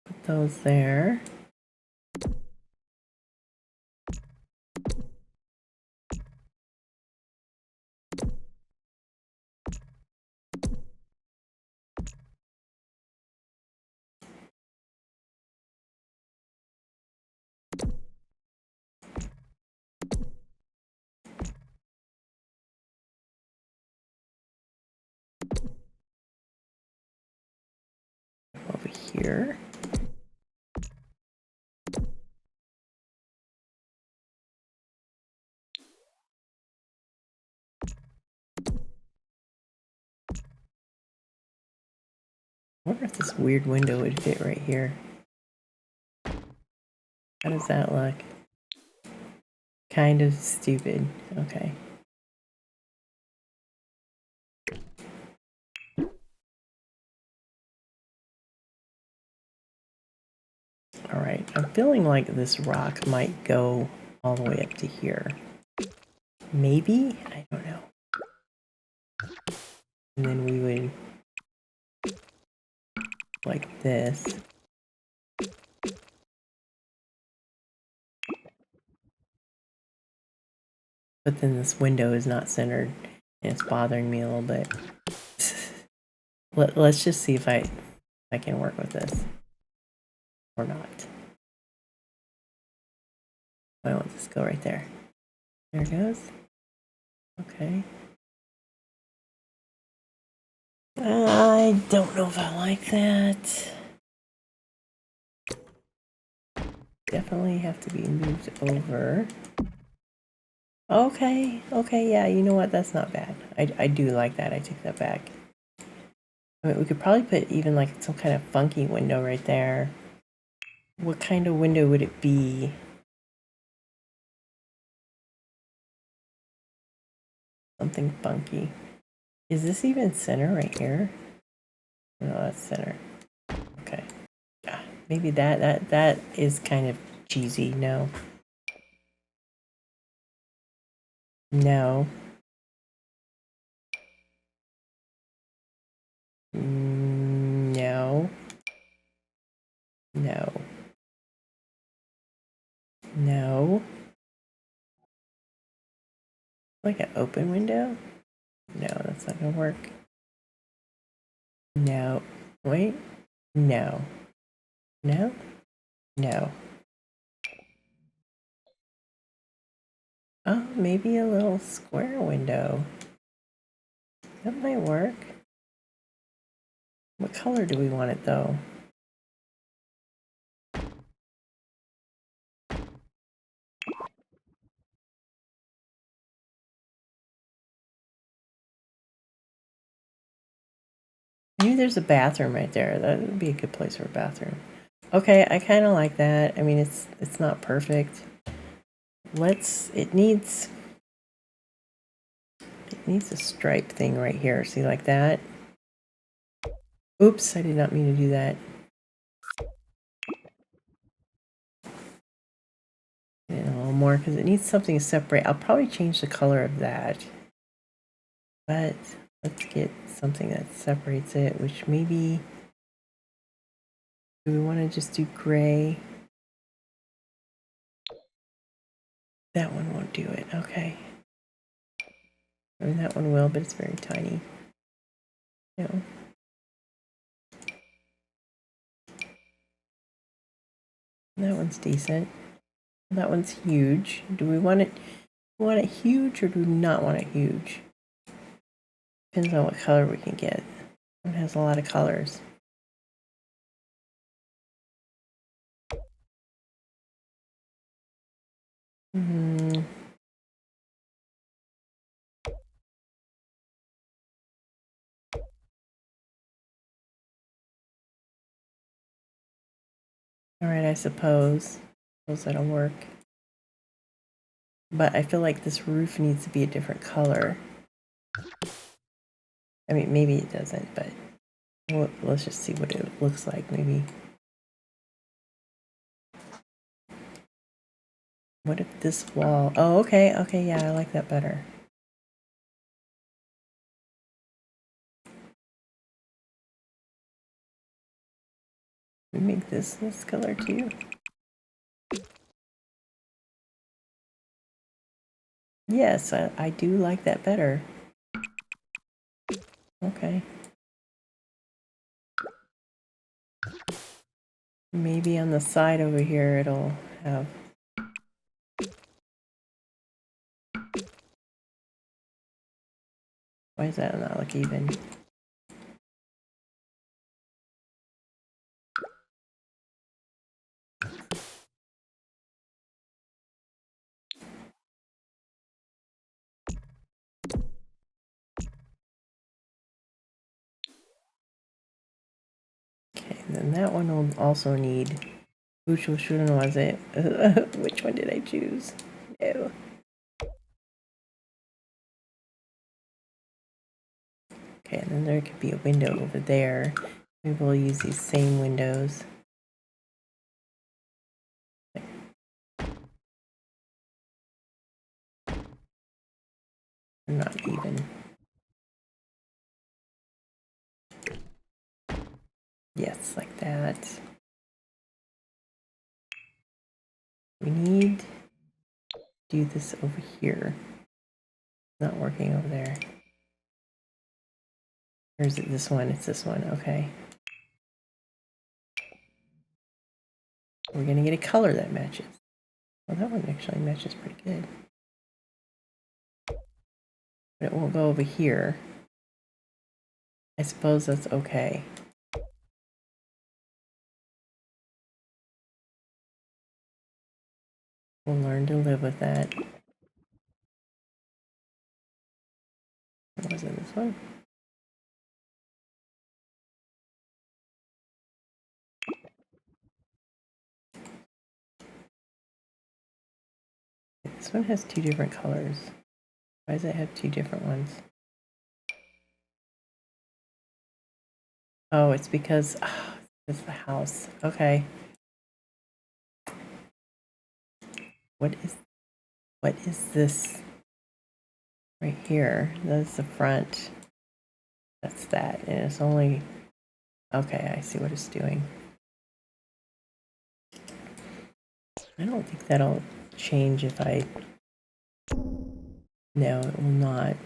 Put those there. here. I wonder if this weird window would fit right here. How does that look? Kind of stupid. Okay. Alright, I'm feeling like this rock might go all the way up to here. Maybe? I don't know. And then we would, like this. But then this window is not centered, and it's bothering me a little bit. Let's just see if I can work with this. Or not. I want this to go right there. There it goes. Okay. I don't know if I like that. Definitely have to be moved over. Okay, okay, yeah, you know what? That's not bad. I do like that. I take that back. I mean, we could probably put even like some kind of funky window right there. What kind of window would it be? Something funky. Is this even center right here? No, that's center. Okay. Yeah, maybe that is kind of cheesy. No. No. No. No. No. Like an open window? No, that's not gonna work. No. Wait. No. No. No. Oh, maybe a little square window. That might work. What color do we want it though? Maybe there's a bathroom right there. That would be a good place for a bathroom. Okay, I kind of like that. I mean, it's not perfect. It needs a stripe thing right here. See, like that? Oops, I did not mean to do that. And a little more because it needs something to separate. I'll probably change the color of that. But let's get something that separates it, which maybe, do we want to just do gray? That one won't do it. Okay. I mean, that one will, but it's very tiny. No. That one's decent. That one's huge. Do we want it? Want it huge or do we not want it huge? Depends on what color we can get. It has a lot of colors. Alright, I suppose that'll work. But I feel like this roof needs to be a different color. I mean, maybe it doesn't, but let's just see what it looks like, maybe. What if this wall... Oh, okay, okay, yeah, I like that better. We make this color too. Yes, I do like that better. Okay. Maybe on the side over here it'll have... Why does that not look even? then that one will also need, which one was it? Which one did I choose? No. Okay, and then there could be a window over there. Maybe we'll use these same windows. They're not even. Yes, like that. We need to do this over here. Not working over there. Or is it this one? It's this one. Okay. We're going to get a color that matches. Well, that one actually matches pretty good. But it won't go over here. I suppose that's okay. We'll learn to live with that. What was it, this one? This one has two different colors. Why does it have two different ones? Oh, it's because it's the house. Okay. What is this right here? That's the front. That's that. And it's only, okay, I see what it's doing. I don't think that'll change if I, no, it will not.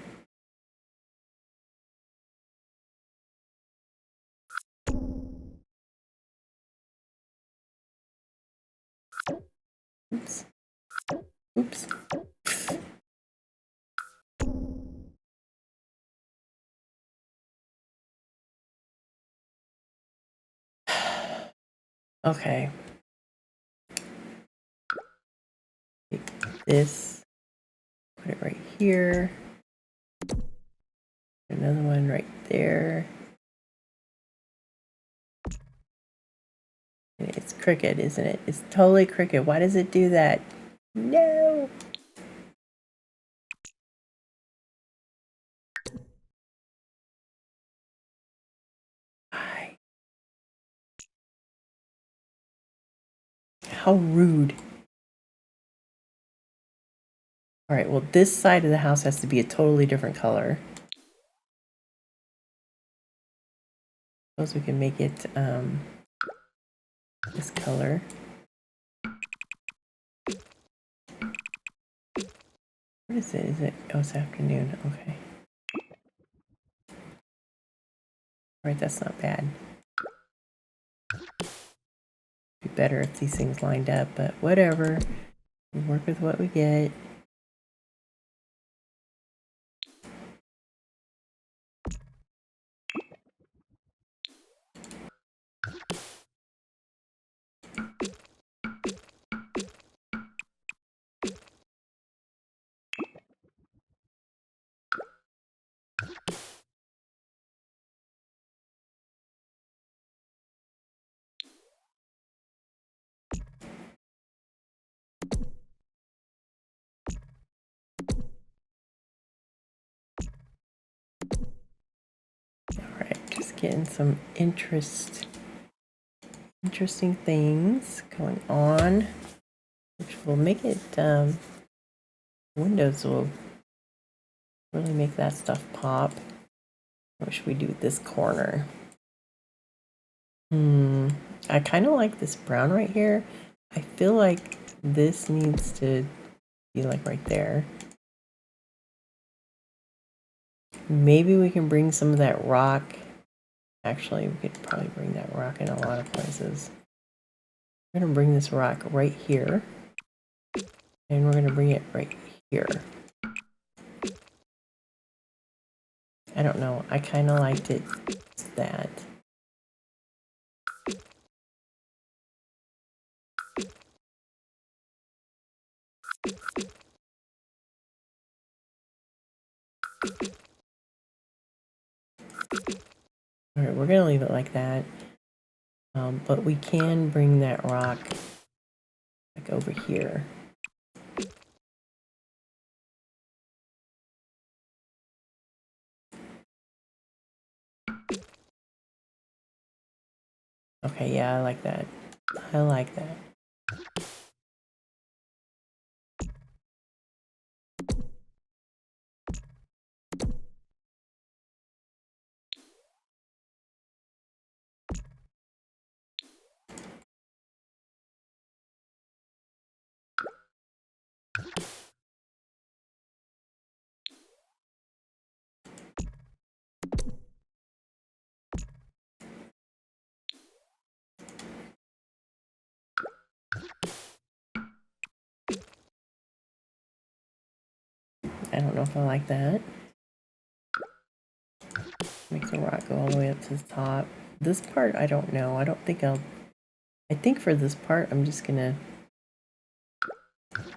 Oops. Oops. Okay. Take this, put it right here. Another one right there. It's crooked, isn't it? It's totally crooked. Why does it do that? No. Why? How rude. All right, well, this side of the house has to be a totally different color. Suppose we can make it this color. What is it? Is it? Oh, it's afternoon. Okay. All right, that's not bad. Be better if these things lined up, but whatever. We work with what we get. All right, just getting some interesting things going on, which will make it, windows will really make that stuff pop. What should we do with this corner? I kind of like this brown right here. I feel like this needs to be like right there. Maybe we can bring some of that rock. Actually, we could probably bring that rock in a lot of places. We're going to bring this rock right here. And we're going to bring it right here. I don't know. I kind of liked it that. All right, we're going to leave it like that. But we can bring that rock like over here. Okay, yeah, I like that. I like that. I don't know if I like that. Makes the rock go all the way up to the top. This part, I don't know. I don't think I'll... I think for this part, I'm just gonna... At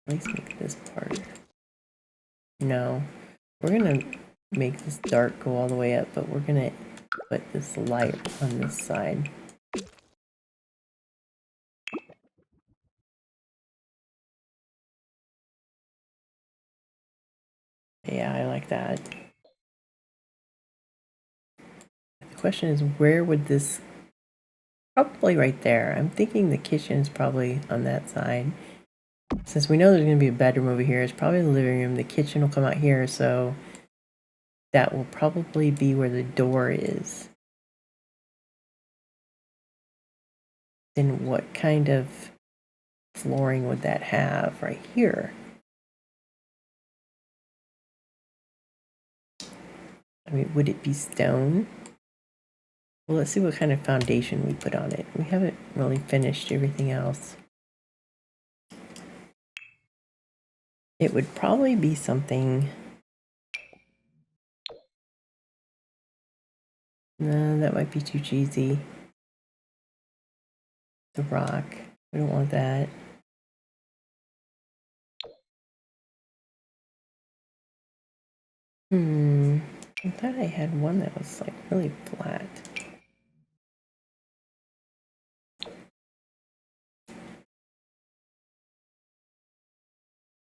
least make this part. No. We're gonna make this dark go all the way up, but we're gonna put this light on this side. Yeah, I like that. The question is, where would this... Probably right there. I'm thinking the kitchen is probably on that side. Since we know there's going to be a bedroom over here, it's probably the living room. The kitchen will come out here, so that will probably be where the door is. Then what kind of flooring would that have right here? I mean, would it be stone? Well, let's see what kind of foundation we put on it. We haven't really finished everything else. It would probably be something... No, that might be too cheesy. The rock. We don't want that. I thought I had one that was like really flat.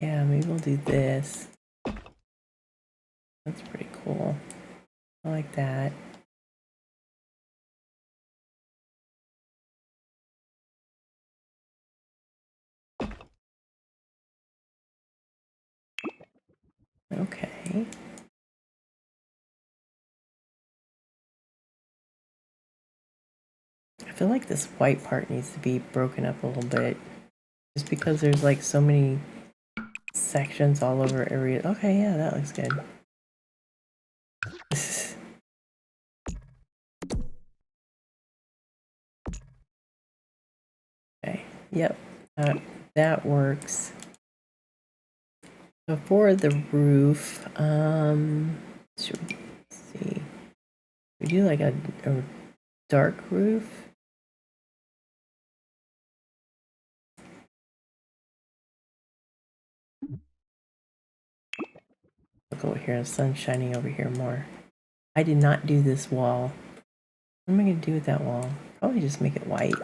Yeah, maybe we'll do this. That's pretty cool. I like that. Okay. I feel like this white part needs to be broken up a little bit. Just because there's like so many sections all over area. Okay, yeah, that looks good. Okay, yep, that works. So for the roof, should we see? We do like a dark roof. Look over here, the sun's shining over here more. I did not do this wall. What am I going to do with that wall? Probably just make it white.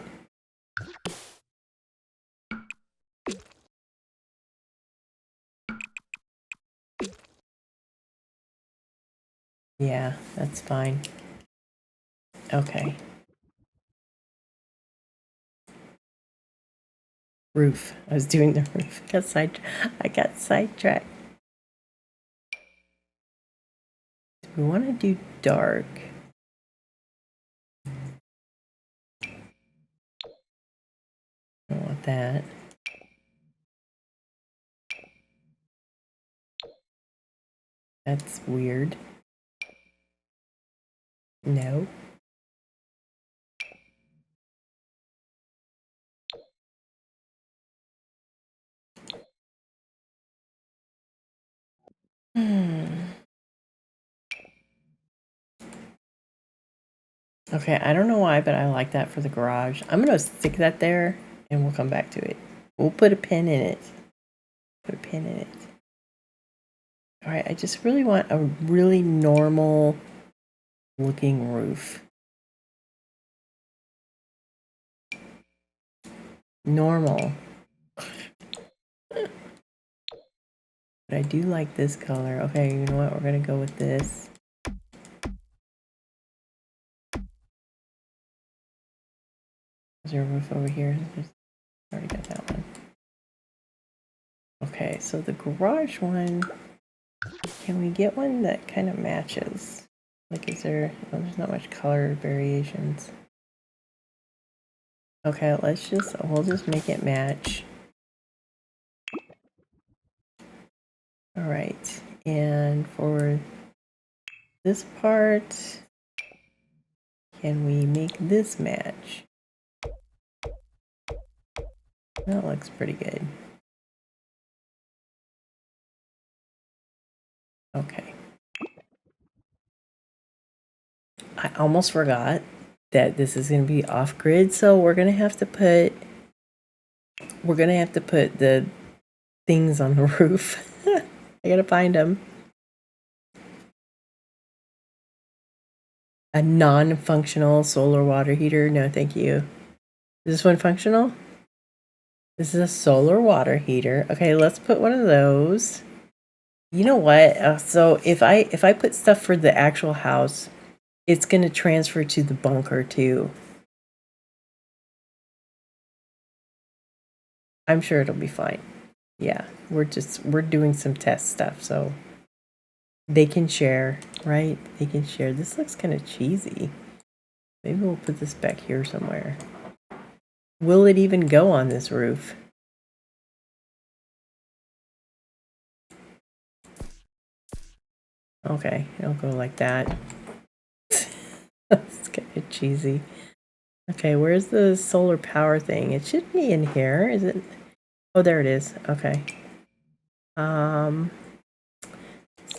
Yeah, that's fine. Okay. Roof. I was doing the roof. I got sidetracked. Do we want to do dark? I don't want that. That's weird. No. Okay, I don't know why, but I like that for the garage. I'm going to stick that there, and we'll come back to it. We'll put a pin in it. Put a pin in it. All right, I just really want a really normal looking roof. normal. But I do like this color. Okay, you know what? We're gonna go with this. Is there a roof over here? Already got that one. Okay, so the garage one, can we get one that kind of matches? Like, is there, oh, there's not much color variations. Okay, we'll just make it match. All right, and for this part, can we make this match? That looks pretty good. Okay. I almost forgot that this is going to be off grid, so we're going to have to put the things on the roof. I got to find them. A non-functional solar water heater. No, thank you. Is this one functional? This is a solar water heater. Okay, let's put one of those. You know what? So if I put stuff for the actual house, it's going to transfer to the bunker too. I'm sure it'll be fine. Yeah, we're doing some test stuff, so they can share, right? They can share. This looks kind of cheesy. Maybe we'll put this back here somewhere. Will it even go on this roof? Okay, it'll go like that. It's kind of cheesy. Okay, where's the solar power thing? It should be in here. Is it? Oh, there it is. Okay. Let's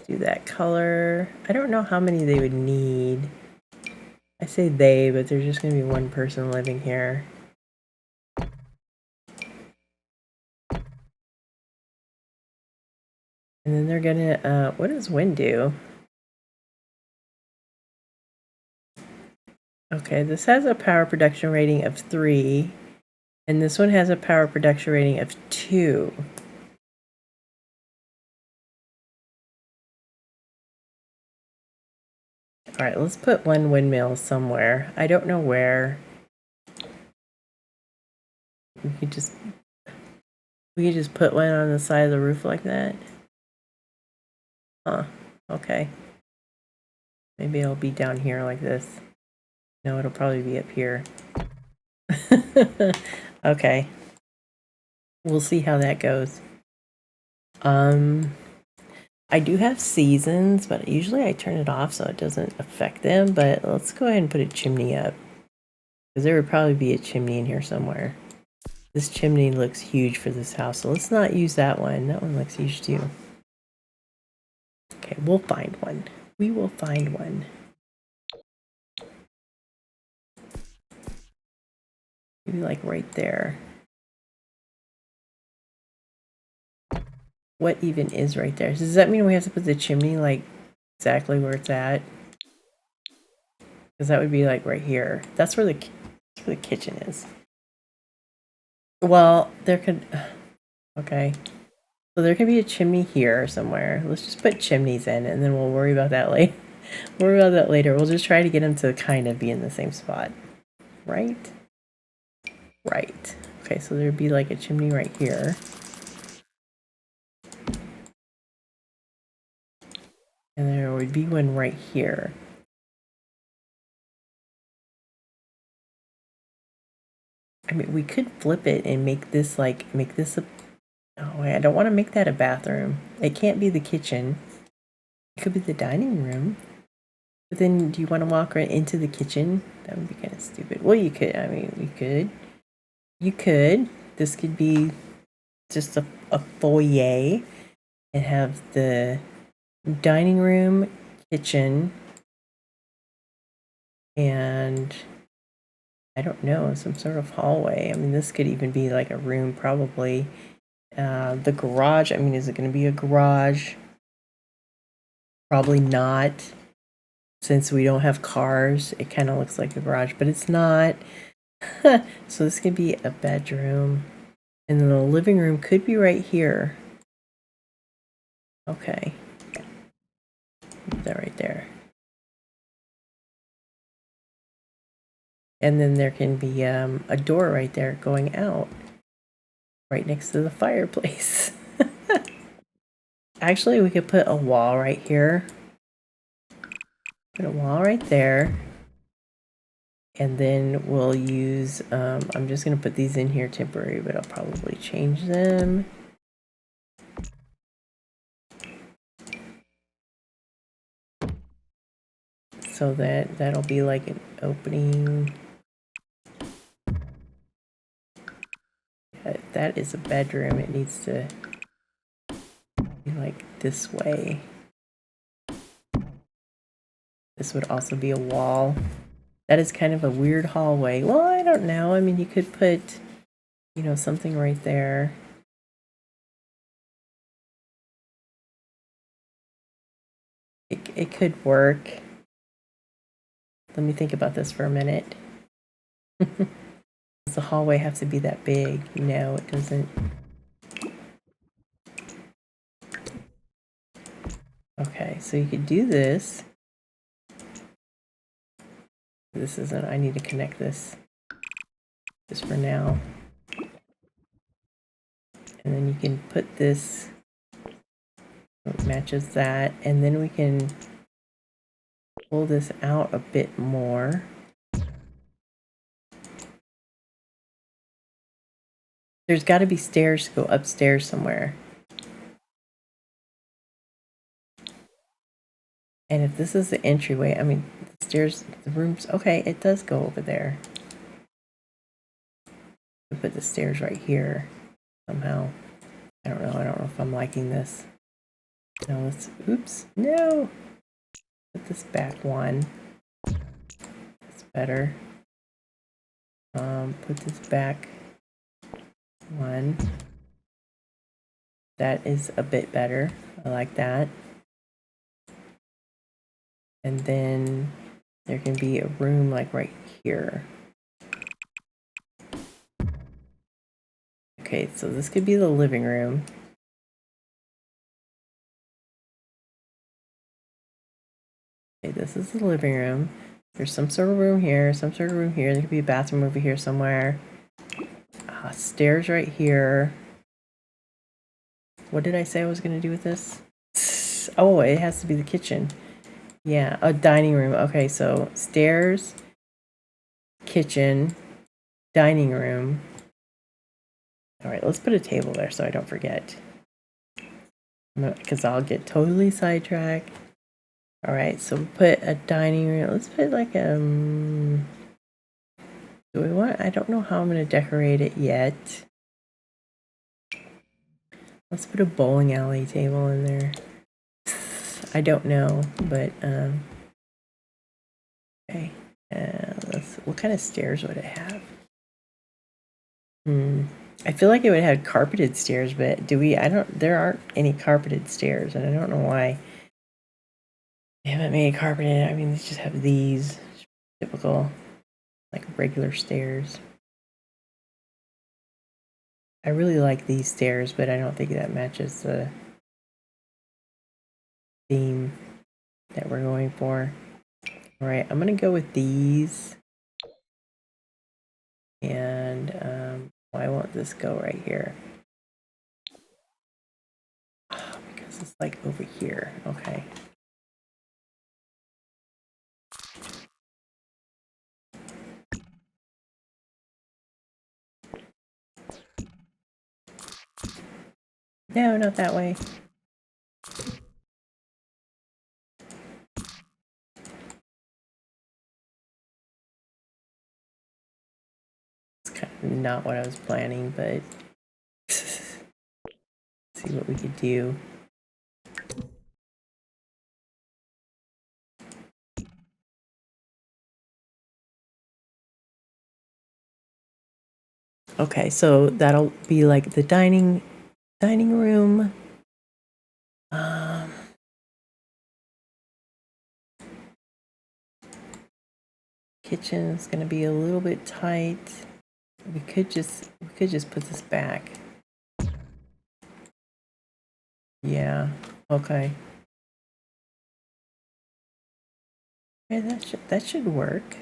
do that color. I don't know how many they would need. I say they, but there's just going to be one person living here. And then they're gonna, what does wind do? Okay, this has a power production rating of 3, and this one has a power production rating of 2. All right, let's put one windmill somewhere. I don't know where. We could just put one on the side of the roof like that. Huh, okay. Maybe it'll be down here like this. No, it'll probably be up here. Okay. We'll see how that goes. I do have seasons, but usually I turn it off so it doesn't affect them, but let's go ahead and put a chimney up. Because there would probably be a chimney in here somewhere. This chimney looks huge for this house, so let's not use that one. That one looks huge too. Okay, we'll find one. We will find one. Maybe like right there. What even is right there? Does that mean we have to put the chimney like exactly where it's at? Because that would be like right here. That's where the kitchen is. Well, there could... Okay. So there could be a chimney here somewhere. Let's just put chimneys in, and then we'll worry about that later. Worry about that later. We'll just try to get them to kind of be in the same spot. Right? Right. Okay, so there'd be like a chimney right here. And there would be one right here. I mean, we could flip it and make this a... Oh, wait, I don't want to make that a bathroom. It can't be the kitchen. It could be the dining room. But then, do you want to walk right into the kitchen? That would be kind of stupid. Well, you could. I mean, we could. You could. This could be just a foyer and have the dining room, kitchen, and I don't know, some sort of hallway. I mean, this could even be like a room, probably. The garage, I mean, is it going to be a garage? Probably not. Since we don't have cars, it kind of looks like a garage, but it's not. So this could be a bedroom. And then the living room could be right here. Okay. Put that right there. And then there can be a door right there going out. Right next to the fireplace. Actually, we could put a wall right here. Put a wall right there. And then we'll use, I'm just going to put these in here temporary, but I'll probably change them. So that'll be like an opening. That is a bedroom. It needs to be like this way. This would also be a wall. That is kind of a weird hallway. Well, I don't know. I mean, you could put, you know, something right there. It could work. Let me think about this for a minute. Does the hallway have to be that big? No, it doesn't. Okay, so you could do this. This isn't, I need to connect this just for now. And then you can put this, it matches that, and then we can pull this out a bit more. There's got to be stairs to go upstairs somewhere. And if this is the entryway, I mean, the stairs, the rooms, okay, it does go over there. We put the stairs right here somehow. I don't know if I'm liking this. No, let's, oops, no. Put this back one. That's better. Put this back one. That is a bit better. I like that. And then there can be a room like right here. Okay, so this could be the living room. Okay, this is the living room. There's some sort of room here, some sort of room here. There could be a bathroom over here somewhere. Stairs right here. What did I say I was going to do with this? Oh, it has to be the kitchen. Yeah, a dining room. Okay, so stairs, kitchen, dining room. All right, let's put a table there so I don't forget. Because I'll get totally sidetracked. All right, so we'll put a dining room. Let's put like do we want? I don't know how I'm going to decorate it yet. Let's put a bowling alley table in there. I don't know, but okay. What kind of stairs would it have? I feel like it would have carpeted stairs, but there aren't any carpeted stairs, and I don't know why they haven't made carpeted. I mean, they just have these typical, like regular stairs. I really like these stairs, but I don't think that matches the theme that we're going for. All right, I'm gonna go with these. And why won't this go right here? Oh, because it's like over here. Okay. No, not that way. It's kind of not what I was planning, but see what we could do. Okay, so that'll be like the dining room. kitchen is going to be a little bit tight. We could just put this back. Yeah. Okay. Yeah, that should work.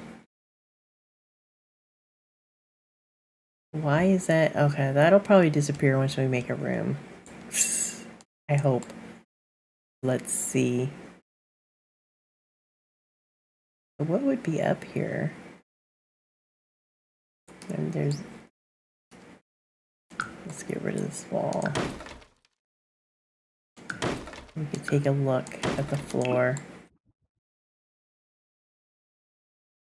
Why is that? Okay, that'll probably disappear once we make a room. I hope. Let's see. What would be up here? And let's get rid of this wall. We could take a look at the floor.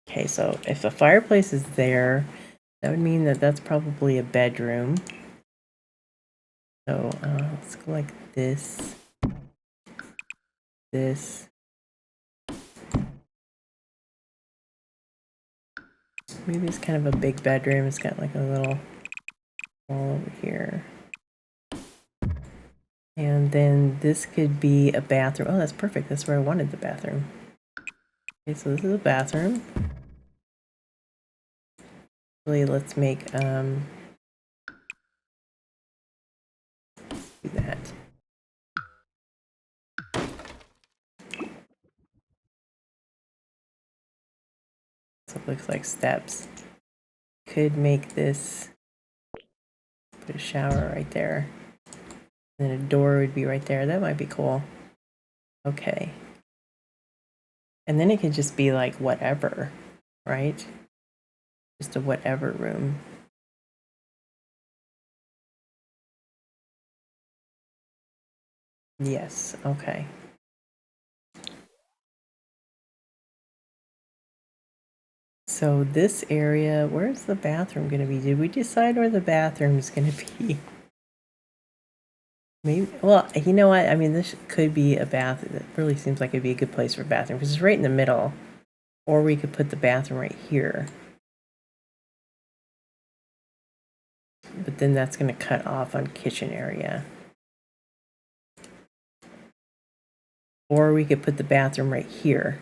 Okay, so if the fireplace is there, that would mean that that's probably a bedroom. So let's go like this. This. Maybe it's kind of a big bedroom. It's got like a little wall over here. And then this could be a bathroom. Oh, that's perfect. That's where I wanted the bathroom. Okay, so this is a bathroom. Really, let's make do that. So it looks like steps. Could make this, put a shower right there. And then a door would be right there. That might be cool. Okay. And then it could just be like whatever, right? Just a whatever room. Yes, okay. So this area, where's the bathroom going to be? Did we decide where the bathroom is going to be? Maybe, well, you know what? I mean, this could be a bath. It really seems like it'd be a good place for a bathroom because it's right in the middle. Or we could put the bathroom right here. But then that's going to cut off on kitchen area. Or we could put the bathroom right here.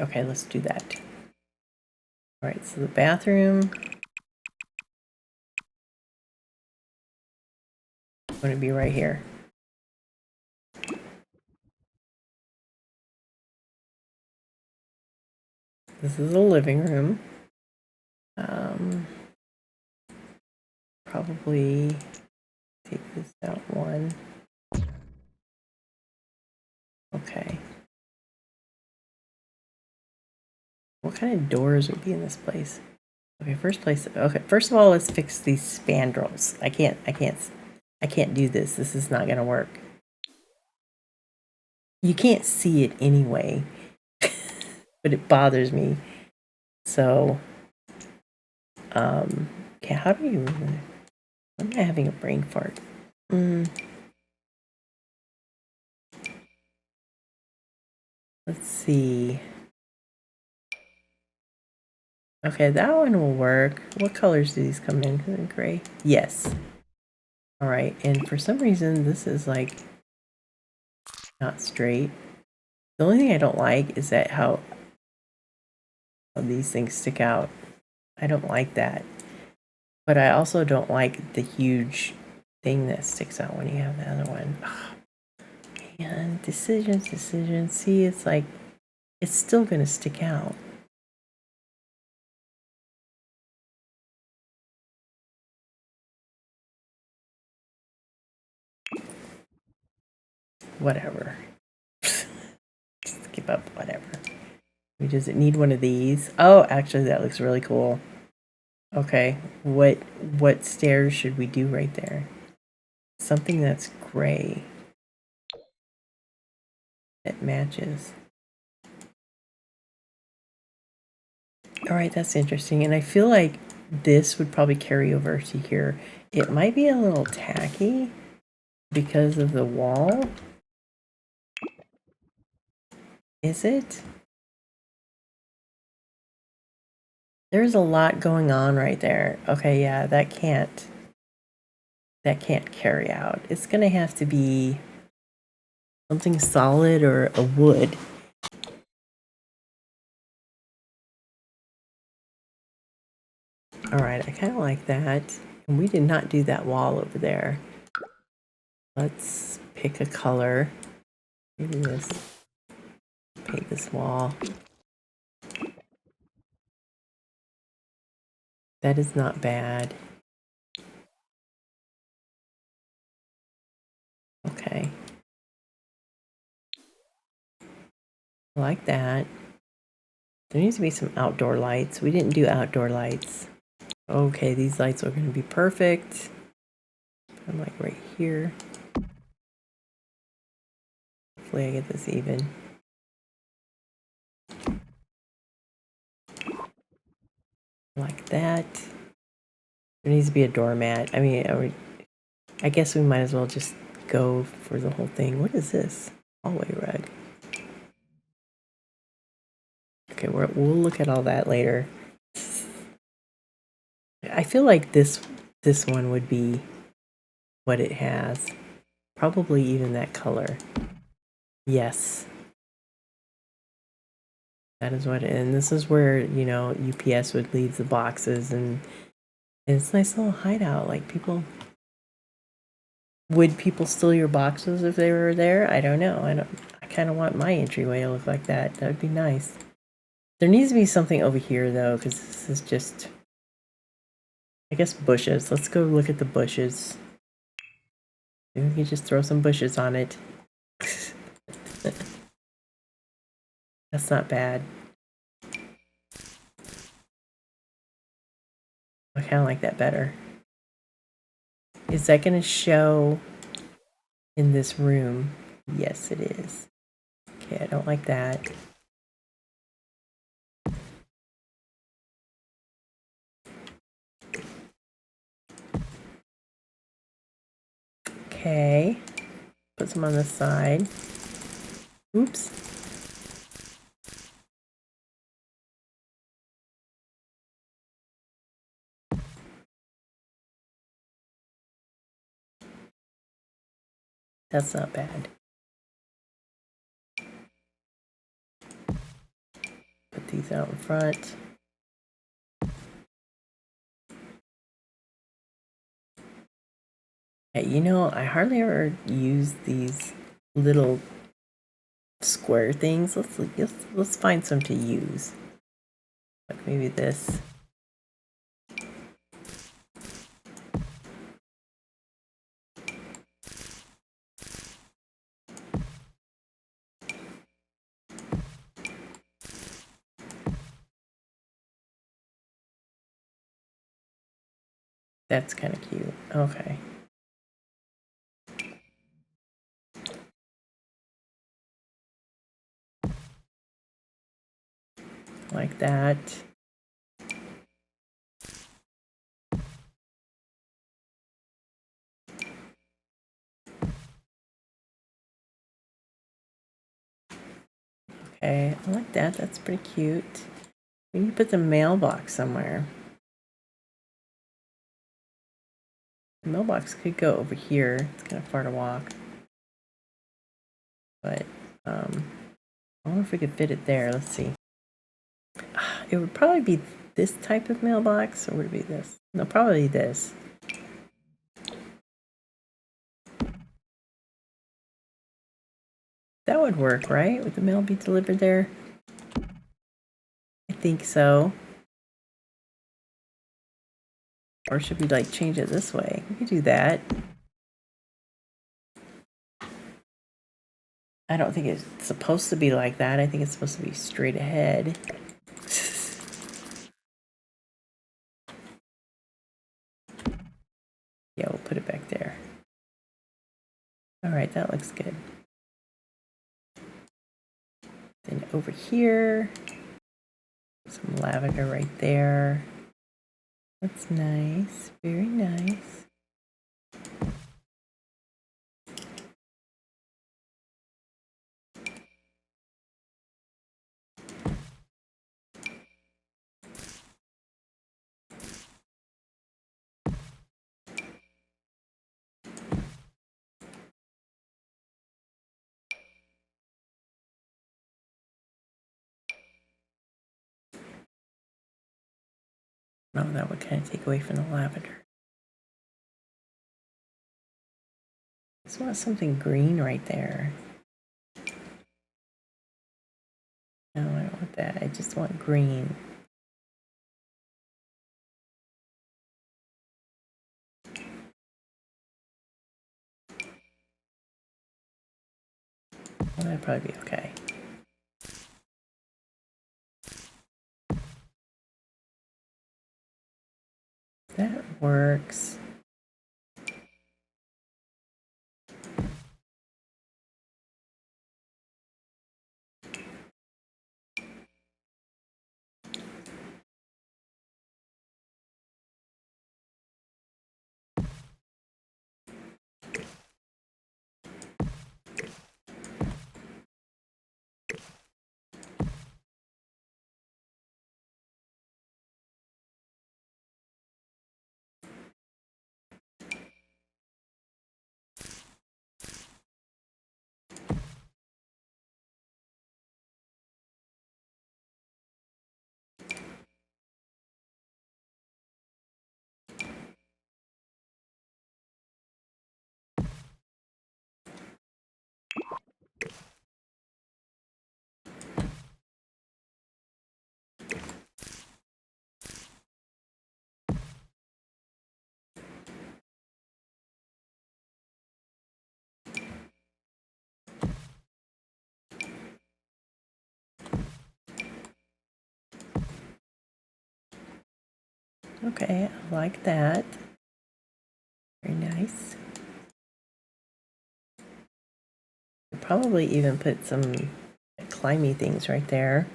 Okay, let's do that. All right, so the bathroom is going to be right here. This is a living room. Probably take this out one. Okay. What kind of doors would be in this place? Okay, first of all, let's fix these spandrels. I can't do this. This is not gonna work. You can't see it anyway, but it bothers me. So, okay, how do you, am I having a brain fart? Let's see. Okay, that one will work. What colors do these come in? Gray? Yes. All right, and for some reason, this is like not straight. The only thing I don't like is that how these things stick out. I don't like that. But I also don't like the huge thing that sticks out when you have the other one. Oh, man, decisions. See, it's like, it's still going to stick out. Whatever. Just give up, whatever. Does it need one of these? Oh, actually, that looks really cool. Okay, what stairs should we do right there? Something that's gray that matches. All right, that's interesting. And I feel like this would probably carry over to here. It might be a little tacky because of the wall. Is it? There's a lot going on right there. Okay, yeah, that can't carry out. It's gonna have to be something solid or a wood. All right, I kind of like that. And we did not do that wall over there. Let's pick a color. Maybe this. Paint this wall. That is not bad. Okay. I like that. There needs to be some outdoor lights. We didn't do outdoor lights. Okay, these lights are going to be perfect. I'm like right here. Hopefully I get this even. Like that. There needs to be a doormat. I mean, I guess we might as well just go for the whole thing. What is this? Hallway rug. Okay, we'll look at all that later. I feel like this one would be what it has. Probably even that color. Yes. That is what and this is where, you know, UPS would leave the boxes and it's a nice little hideout. Like would people steal your boxes if they were there? I don't know. I kind of want my entryway to look like that. That would be nice. There needs to be something over here though, because this is just, I guess, bushes. Let's go look at the bushes. Maybe we can just throw some bushes on it. That's not bad. I kind of like that better. Is that going to show in this room? Yes, it is. Okay, I don't like that. Okay. Put some on the side. Oops. That's not bad. Put these out in front. Hey, you know, I hardly ever use these little square things. Let's find some to use. Like maybe this. That's kind of cute. Okay. Like that. Okay, I like that. That's pretty cute. We need to put the mailbox somewhere. The mailbox could go over here. It's kind of far to walk. But I wonder if we could fit it there. Let's see. It would probably be this type of mailbox, or would it be this? No, probably this. That would work, right? Would the mail be delivered there? I think so. Or should we like change it this way? We could do that. I don't think it's supposed to be like that. I think it's supposed to be straight ahead. Yeah, we'll put it back there. All right, that looks good. Then over here, some lavender right there. That's nice, very nice. No, that would kind of take away from the lavender. I just want something green right there. No, I don't want that. I just want green. Well, that'd probably be okay. That works. Okay, I like that. Very nice. Could probably even put some climby things right there.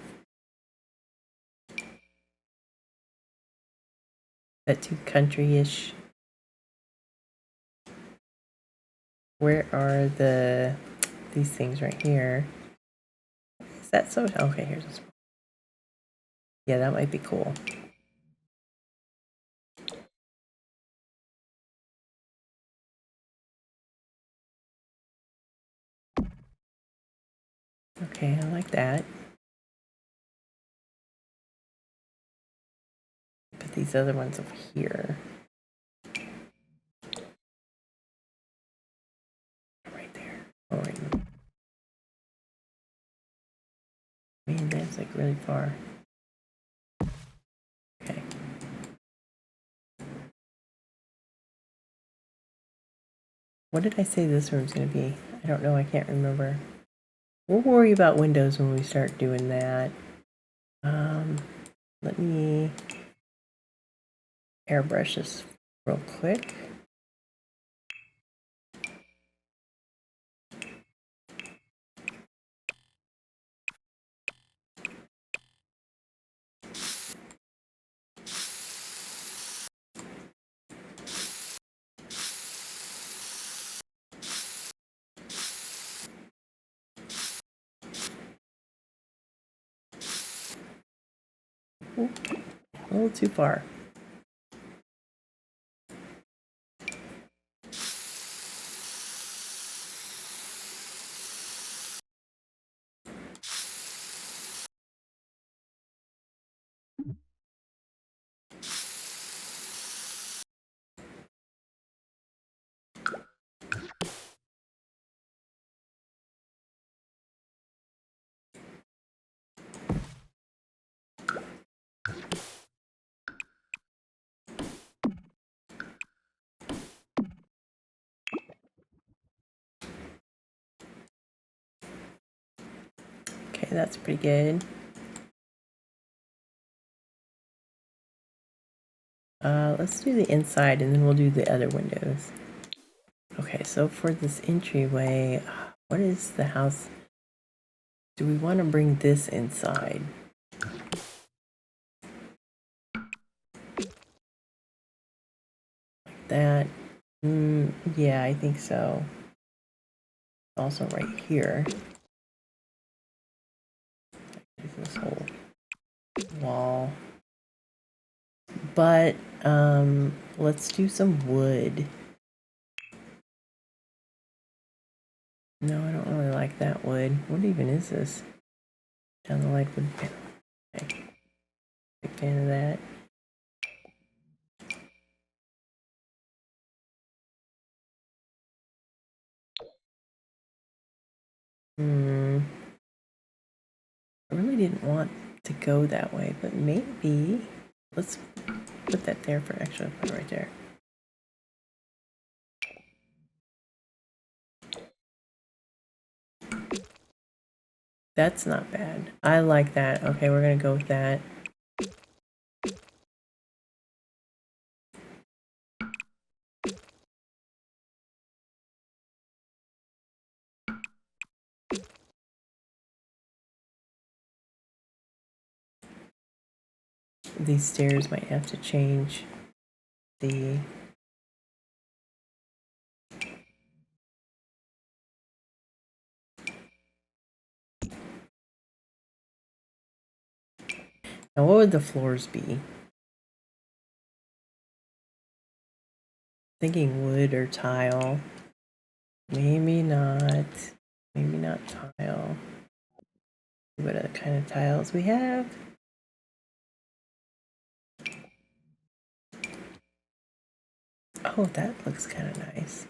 That too country-ish. Where are these things right here? Is that so? Okay, here's this one. Yeah, that might be cool. Okay, I like that. Put these other ones over here. Right there. Oh, wait. Man, that's like really far. Okay. What did I say this room's going to be? I don't know. I can't remember. We'll worry about windows when we start doing that. Let me airbrush this real quick. Ooh, a little too far. Okay, that's pretty good. Let's do the inside and then we'll do the other windows. Okay, so for this entryway, what is the house? Do we want to bring this inside? Like that? Yeah, I think so. Also right here. There's this whole wall. But let's do some wood. No, I don't really like that wood. What even is this? Down the light wood panel. Okay. Big fan of that. I really didn't want to go that way, but maybe let's put that there for actually put it right there. That's not bad. I like that. Okay, we're gonna go with that. These stairs might have to change the... Now, what would the floors be? Thinking wood or tile. Maybe not. Maybe not tile. What other kind of tiles we have? Oh, that looks kind of nice.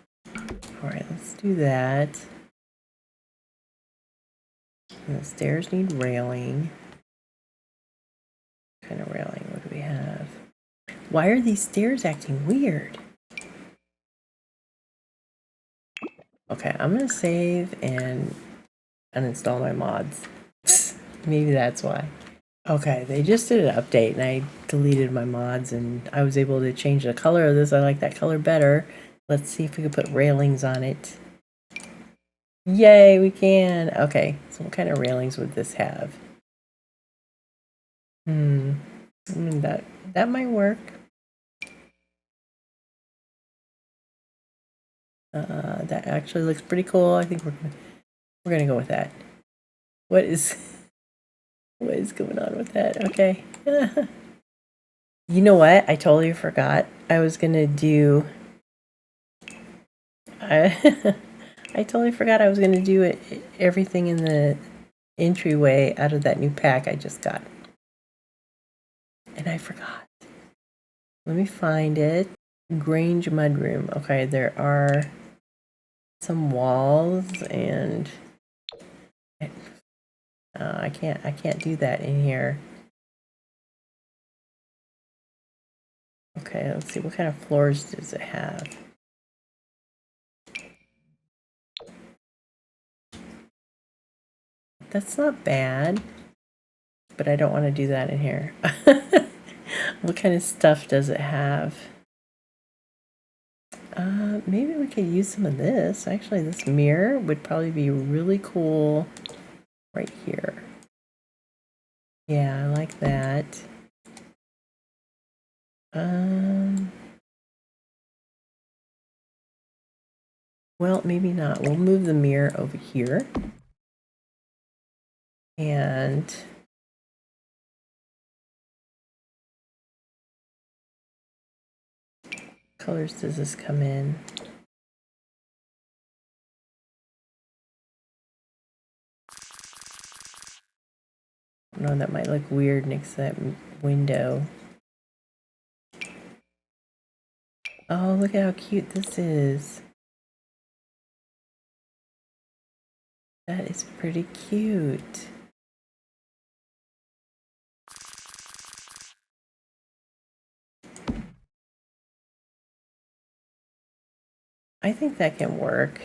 Alright, let's do that. And the stairs need railing. What kind of railing? What do we have? Why are these stairs acting weird? Okay, I'm gonna save and uninstall my mods. Maybe that's why. Okay, they just did an update and I deleted my mods and I was able to change the color of this. I like that color better. Let's see if we can put railings on it. Yay, we can. Okay, so what kind of railings would this have? That might work. That actually looks pretty cool. I think we're gonna go with that. What is going on with that? Okay. You know what? I totally forgot. I was gonna do. I I totally forgot I was gonna do it. Everything in the entryway out of that new pack I just got, and I forgot. Let me find it. Grange mudroom. Okay, there are some walls and I can't do that in here. Okay, let's see, what kind of floors does it have? That's not bad, but I don't want to do that in here. What kind of stuff does it have? Maybe we could use some of this. Actually, this mirror would probably be really cool right here. Yeah, I like that. Well, maybe not. We'll move the mirror over here. And colors does this come in? No, that might look weird next to that window. Oh, look at how cute this is. That is pretty cute. I think that can work.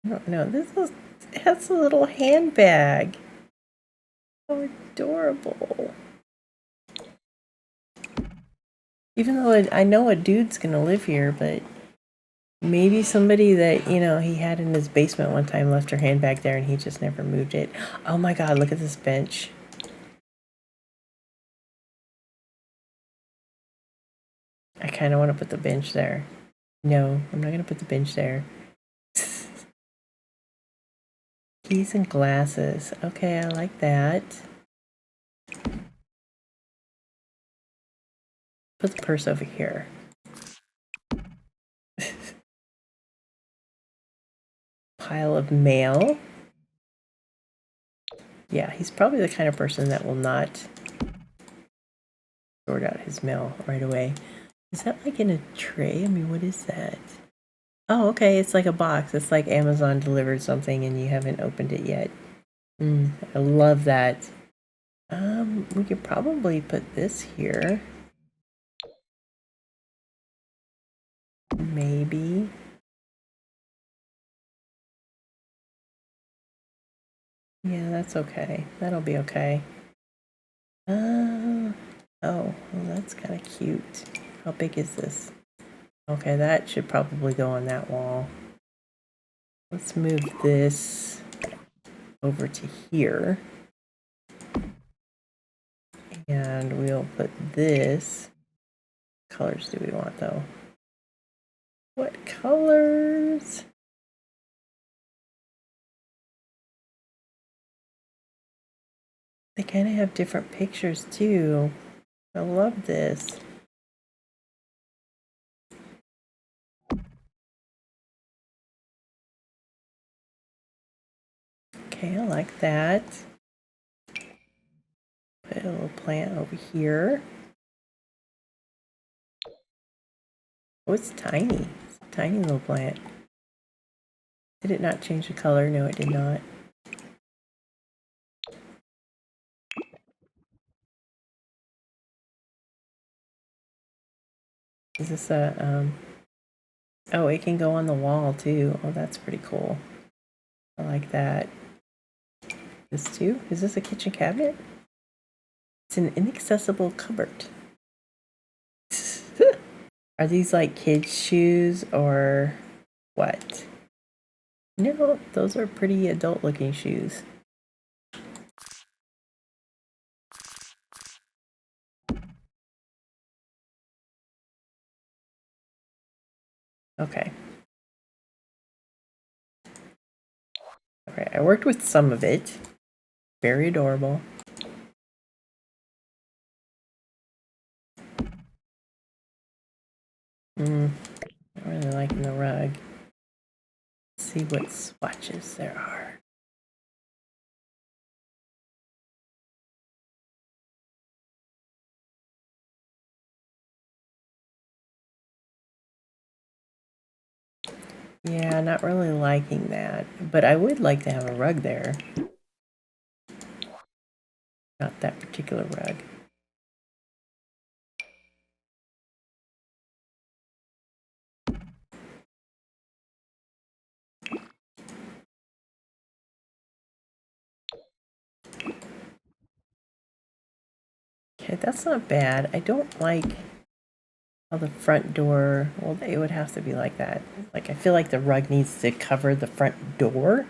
I don't know. It has a little handbag. How adorable. Even though I know a dude's gonna live here, but maybe somebody that, you know, he had in his basement one time left her handbag there and he just never moved it. Oh my god, look at this bench. I kind of want to put the bench there. No, I'm not going to put the bench there. Keys and glasses. Okay, I like that. Put the purse over here. Pile of mail. Yeah, he's probably the kind of person that will not sort out his mail right away. Is that like in a tray? I mean, what is that? Oh, okay. It's like a box. It's like Amazon delivered something and you haven't opened it yet. I love that. We could probably put this here. Maybe. Yeah, that's okay. That'll be okay. Oh, well, that's kind of cute. How big is this? Okay, that should probably go on that wall. Let's move this over to here. And we'll put this. What colors do we want though? What colors? They kind of have different pictures too. I love this. Okay, I like that. Put a little plant over here. Oh, it's tiny. It's a tiny little plant. Did it not change the color? No, it did not. Is this a, oh, it can go on the wall too. Oh, that's pretty cool. I like that. This too? Is this a kitchen cabinet? It's an inaccessible cupboard. Are these like kids' shoes or what? No, those are pretty adult looking shoes. Okay. Okay, I worked with some of it. Very adorable. I'm really liking the rug. Let's see what swatches there are. Yeah, not really liking that, but I would like to have a rug there. Not that particular rug. Okay, that's not bad. I don't like how the front door, well, it would have to be like that. Like, I feel like the rug needs to cover the front door.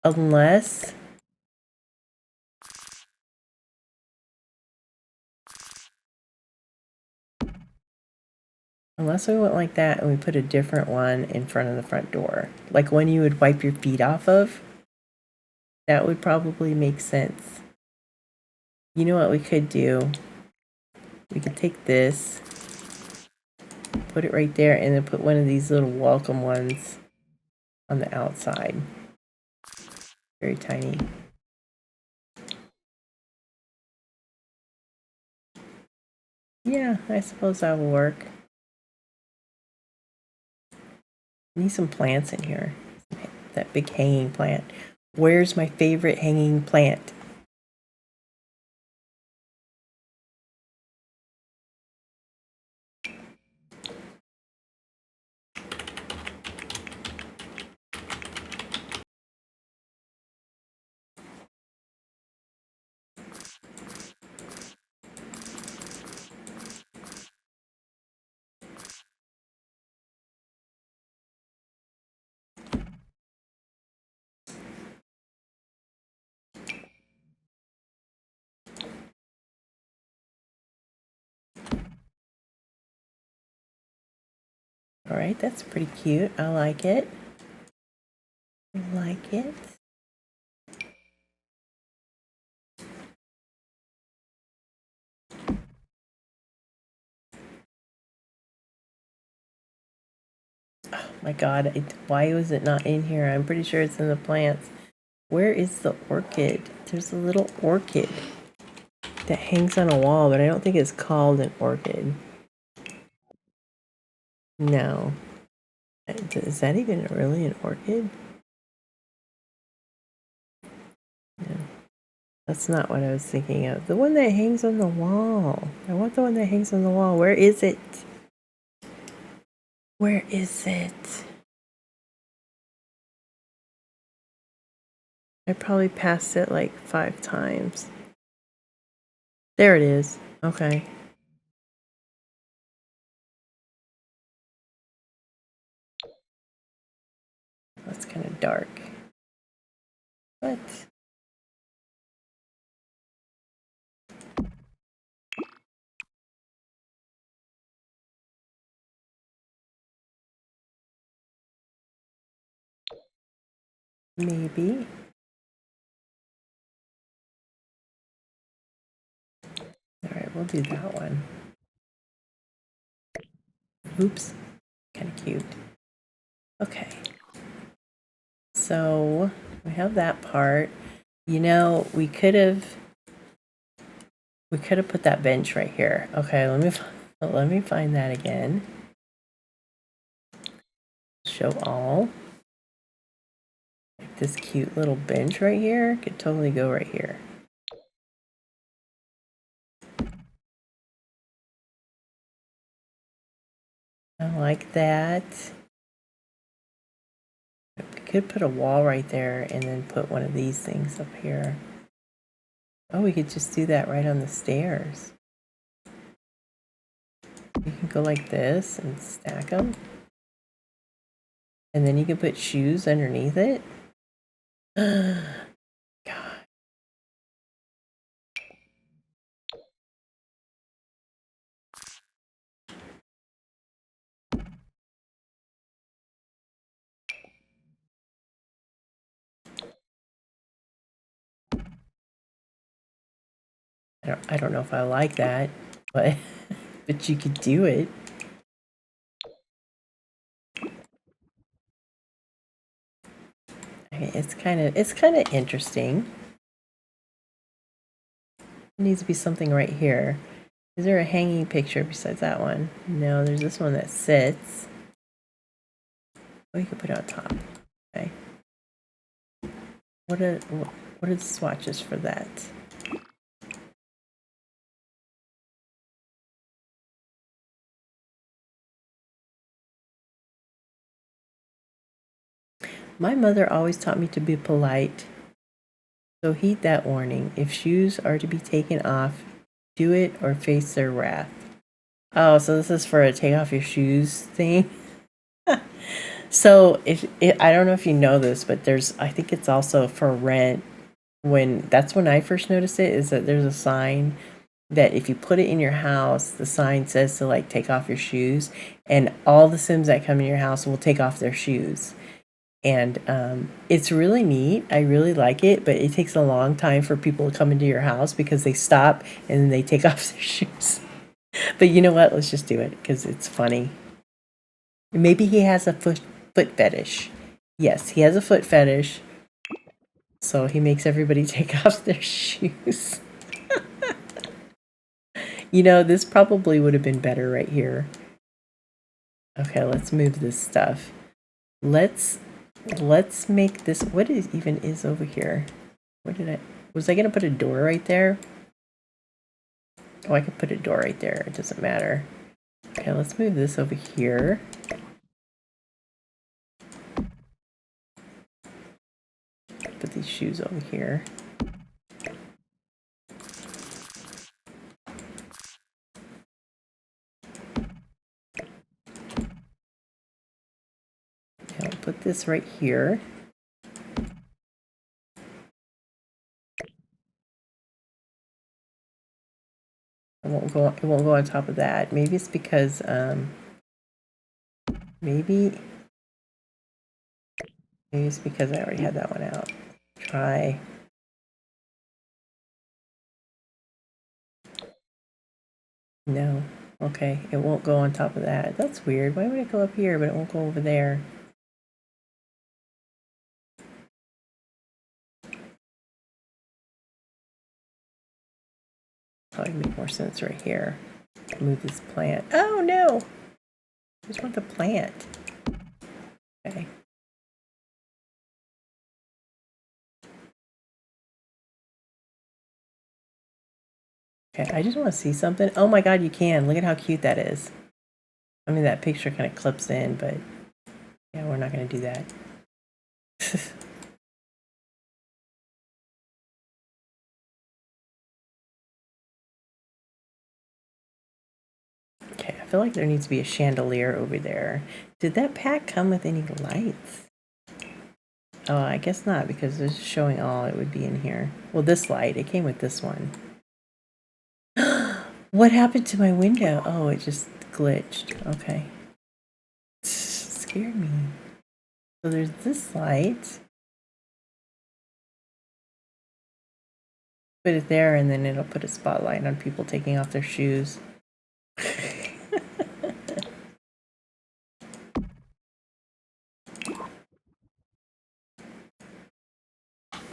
Unless we went like that and we put a different one in front of the front door. Like one you would wipe your feet off of. That would probably make sense. You know what we could do? We could take this, put it right there, and then put one of these little welcome ones on the outside. Very tiny. Yeah, I suppose that will work. Need some plants in here. That big hanging plant. Where's my favorite hanging plant? All right, that's pretty cute. I like it. I like it. Oh my god, why was it not in here? I'm pretty sure it's in the plants. Where is the orchid? There's a little orchid that hangs on a wall, but I don't think it's called an orchid. No. Is that even really an orchid? No, that's not what I was thinking of. The one that hangs on the wall. I want the one that hangs on the wall. Where is it? Where is it? I probably passed it like 5 times. There it is. Okay. That's kind of dark. But maybe. Alright, we'll do that one. Oops. Kind of cute. Okay. So we have that part. You know, we could have put that bench right here. Okay, let me find that again. Show all. Like this cute little bench right here could totally go right here. I like that. We could put a wall right there and then put one of these things up here. Oh, we could just do that right on the stairs. You can go like this and stack them. And then you can put shoes underneath it. God. I don't know if I like that, but but you could do it. Okay, it's kind of interesting. There needs to be something right here. Is there a hanging picture besides that one? No, there's this one that sits. Oh, you could put it on top. Okay. What are the swatches for that? My mother always taught me to be polite. So heed that warning. If shoes are to be taken off, do it or face their wrath. Oh, so this is for a take off your shoes thing. So I don't know if you know this, but I think it's also for rent. That's when I first noticed it, is that there's a sign that if you put it in your house, the sign says to like take off your shoes, and all the Sims that come in your house will take off their shoes. And it's really neat. I really like it, but it takes a long time for people to come into your house because they stop and then they take off their shoes. But you know what? Let's just do it because it's funny. Maybe he has a foot fetish. Yes, he has a foot fetish. So he makes everybody take off their shoes. You know, this probably would have been better right here. Okay, let's move this stuff. Let's make this, what even is over here? Was I gonna put a door right there? Oh, I could put a door right there. It doesn't matter. Okay, let's move this over here. Put these shoes over here. Okay, I'll put this right here. It won't go on top of that. Maybe it's because maybe it's because I already had that one out. Try. No. Okay, it won't go on top of that. That's weird. Why would it go up here but it won't go over there? Probably make more sense right here. Move this plant. Oh no! I just want the plant. Okay. Okay, I just want to see something. Oh my god, you can. Look at how cute that is. I mean, that picture kind of clips in, but yeah, we're not going to do that. Okay, I feel like there needs to be a chandelier over there. Did that pack come with any lights? Oh, I guess not, because it's showing all it would be in here. Well, this light, it came with this one. What happened to my window? Oh, it just glitched. Okay. Scared me. So there's this light. Put it there, and then it'll put a spotlight on people taking off their shoes.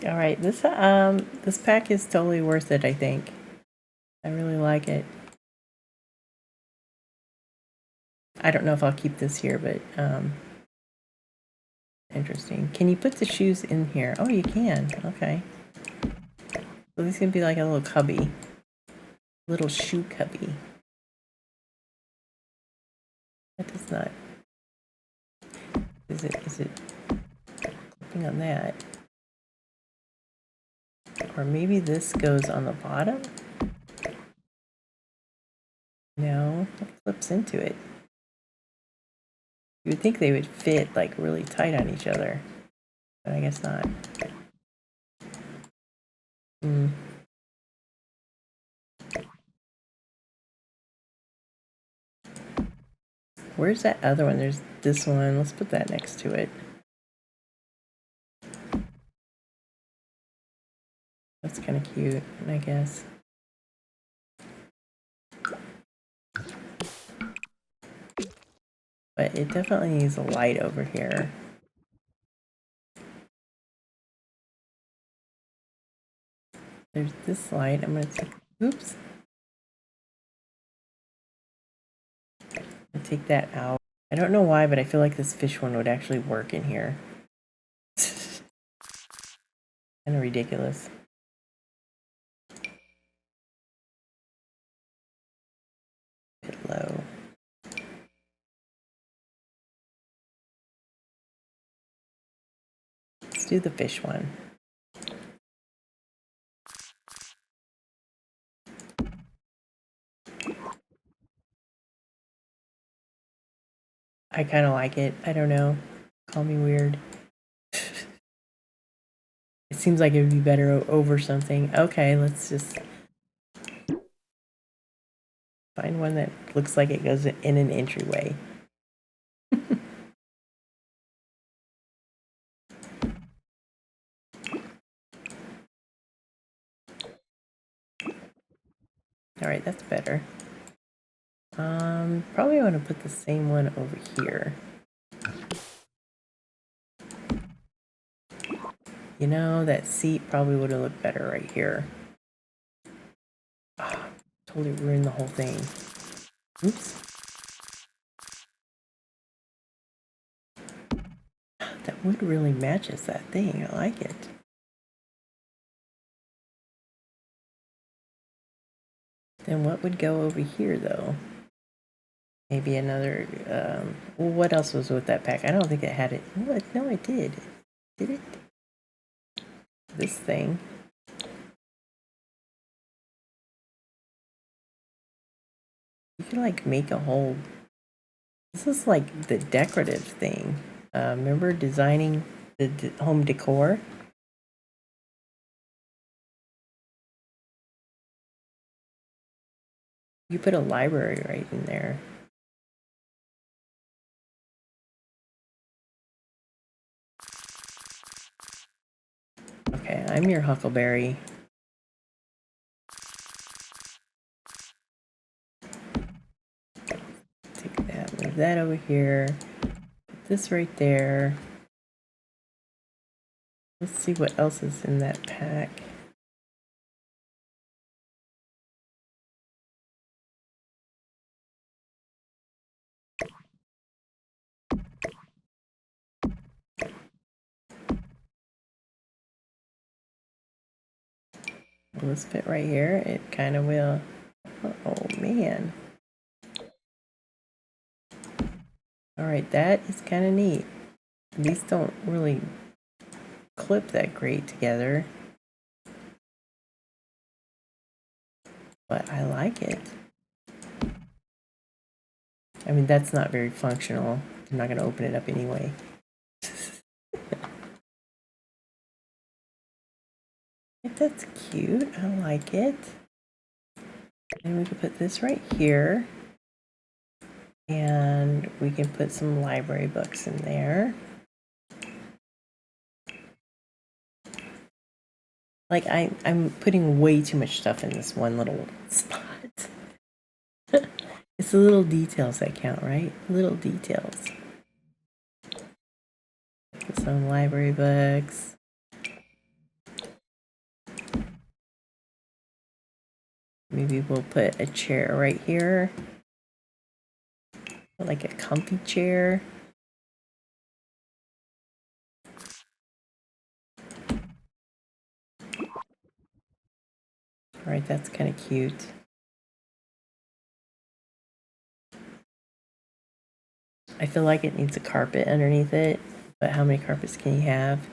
All right, this pack is totally worth it, I think. I really like it. I don't know if I'll keep this here, but interesting. Can you put the shoes in here? Oh, you can. Okay. So this can be like a little cubby. Little shoe cubby. That does not. Is it clipping on that? Or maybe this goes on the bottom? No, it clips into it. You would think they would fit like really tight on each other, but I guess not. Where's that other one? There's this one. Let's put that next to it. That's kind of cute, I guess. But it definitely needs a light over here. There's this light. I'm going to take, oops. I'll take that out. I don't know why, but I feel like this fish one would actually work in here. Kind of ridiculous. A bit low. Let's do the fish one. I kind of like it. I don't know. Call me weird. It seems like it would be better over something. Okay, let's just find one that looks like it goes in an entryway. All right, that's better. Probably want to put the same one over here. You know, that seat probably would have looked better right here. Oh, totally ruined the whole thing. Oops. That wood really matches that thing. I like it. Then what would go over here, though? Maybe another, well, what else was with that pack? I don't think it had it. What? No, it did. Did it? This thing. You can, like, make a whole... This is, like, the decorative thing. Remember designing the home decor? You put a library right in there. Okay, I'm your huckleberry. Take that, move that over here. Put this right there. Let's see what else is in that pack. Will this fit right here? It kind of will. Oh man. Alright, that is kind of neat. These don't really clip that great together, but I like it. I mean, that's not very functional. I'm not going to open it up anyway. That's cute. I like it. And we can put this right here. And we can put some library books in there. Like, I'm putting way too much stuff in this one little spot. It's the little details that count, right? Little details. Some library books. Maybe we'll put a chair right here. Like a comfy chair. Alright, that's kind of cute. I feel like it needs a carpet underneath it, but how many carpets can you have?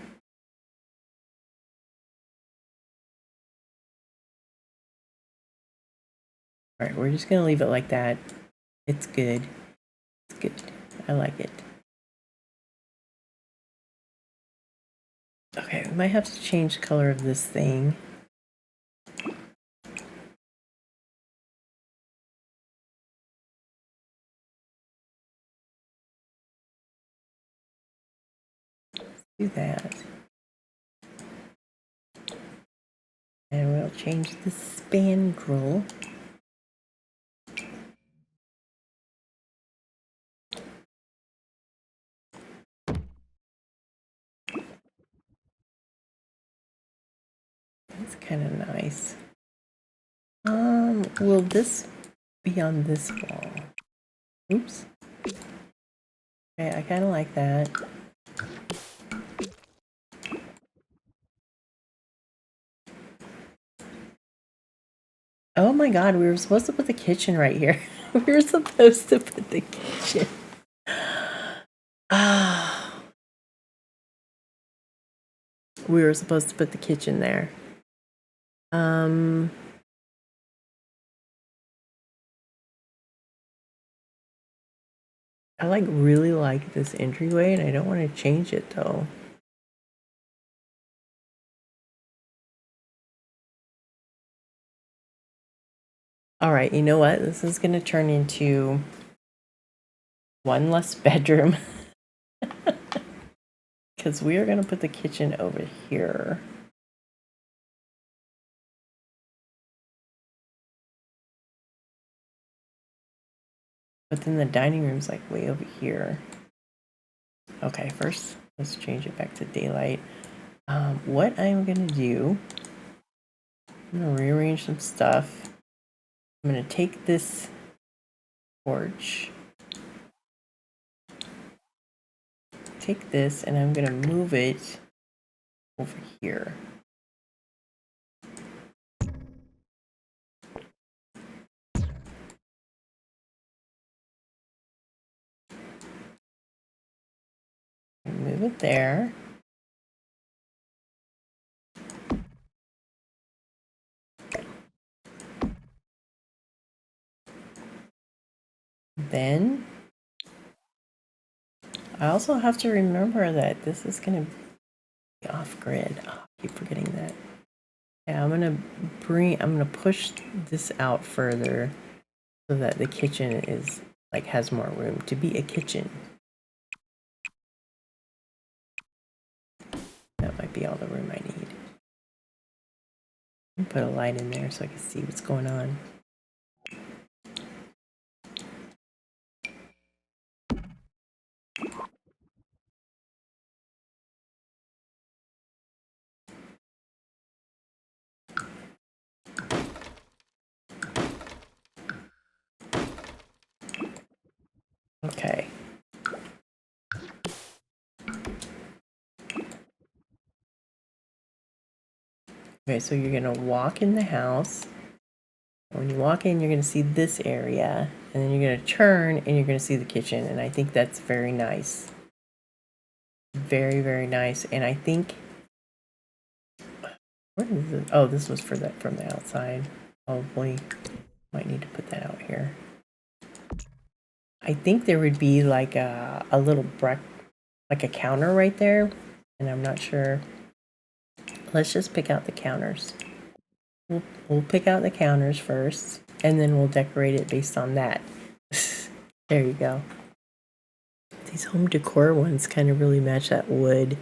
Alright, we're just gonna leave it like that. It's good. It's good. I like it. Okay, we might have to change the color of this thing. Do that. And we'll change the spandrel. That's kind of nice. Will this be on this wall? Oops. Okay, I kind of like that. Oh my god, we were supposed to put the kitchen right here. We were supposed to put the kitchen. Ah. We were supposed to put the kitchen there. I really like this entryway and I don't want to change it though. Alright, you know what? This is gonna turn into one less bedroom. Because we are gonna put the kitchen over here. But then the dining room's like way over here. Okay, first let's change it back to daylight. What I'm gonna do, I'm gonna rearrange some stuff. I'm gonna take this porch, take this, and I'm gonna move it over here. Move it there. Then I also have to remember that this is gonna be off grid. Oh, I keep forgetting that. Yeah, I'm gonna push this out further so that the kitchen is like has more room to be a kitchen. That might be all the room I need. Put a light in there so I can see what's going on. Okay. Okay, so you're gonna walk in the house. When you walk in, you're gonna see this area, and then you're gonna turn and you're gonna see the kitchen, and I think that's very nice. Very, very nice. And I think, what is it? Oh, this was for that from the outside. Probably might need to put that out here. I think there would be like a little like a counter right there, and I'm not sure. Let's just pick out the counters. We'll pick out the counters first, and then we'll decorate it based on that. There you go. These home decor ones kind of really match that wood.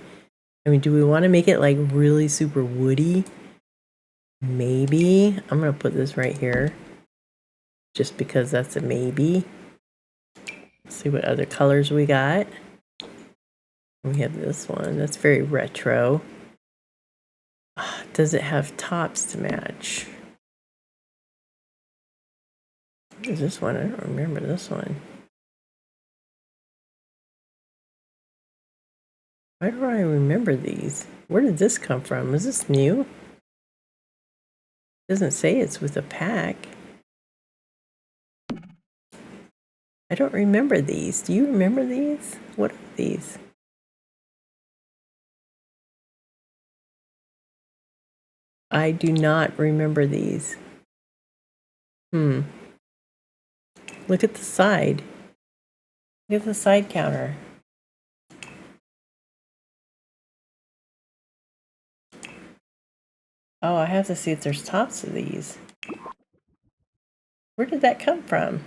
I mean, do we want to make it like really super woody? Maybe. I'm going to put this right here just because that's a maybe. Let's see what other colors we got. We have this one. That's very retro. Does it have tops to match? What is this one? I don't remember this one. Why do I remember these? Where did this come from? Is this new? It doesn't say it's with a pack. I don't remember these. Do you remember these? What are these? I do not remember these. Look at the side. Look at the side counter. Oh, I have to see if there's tops to these. Where did that come from?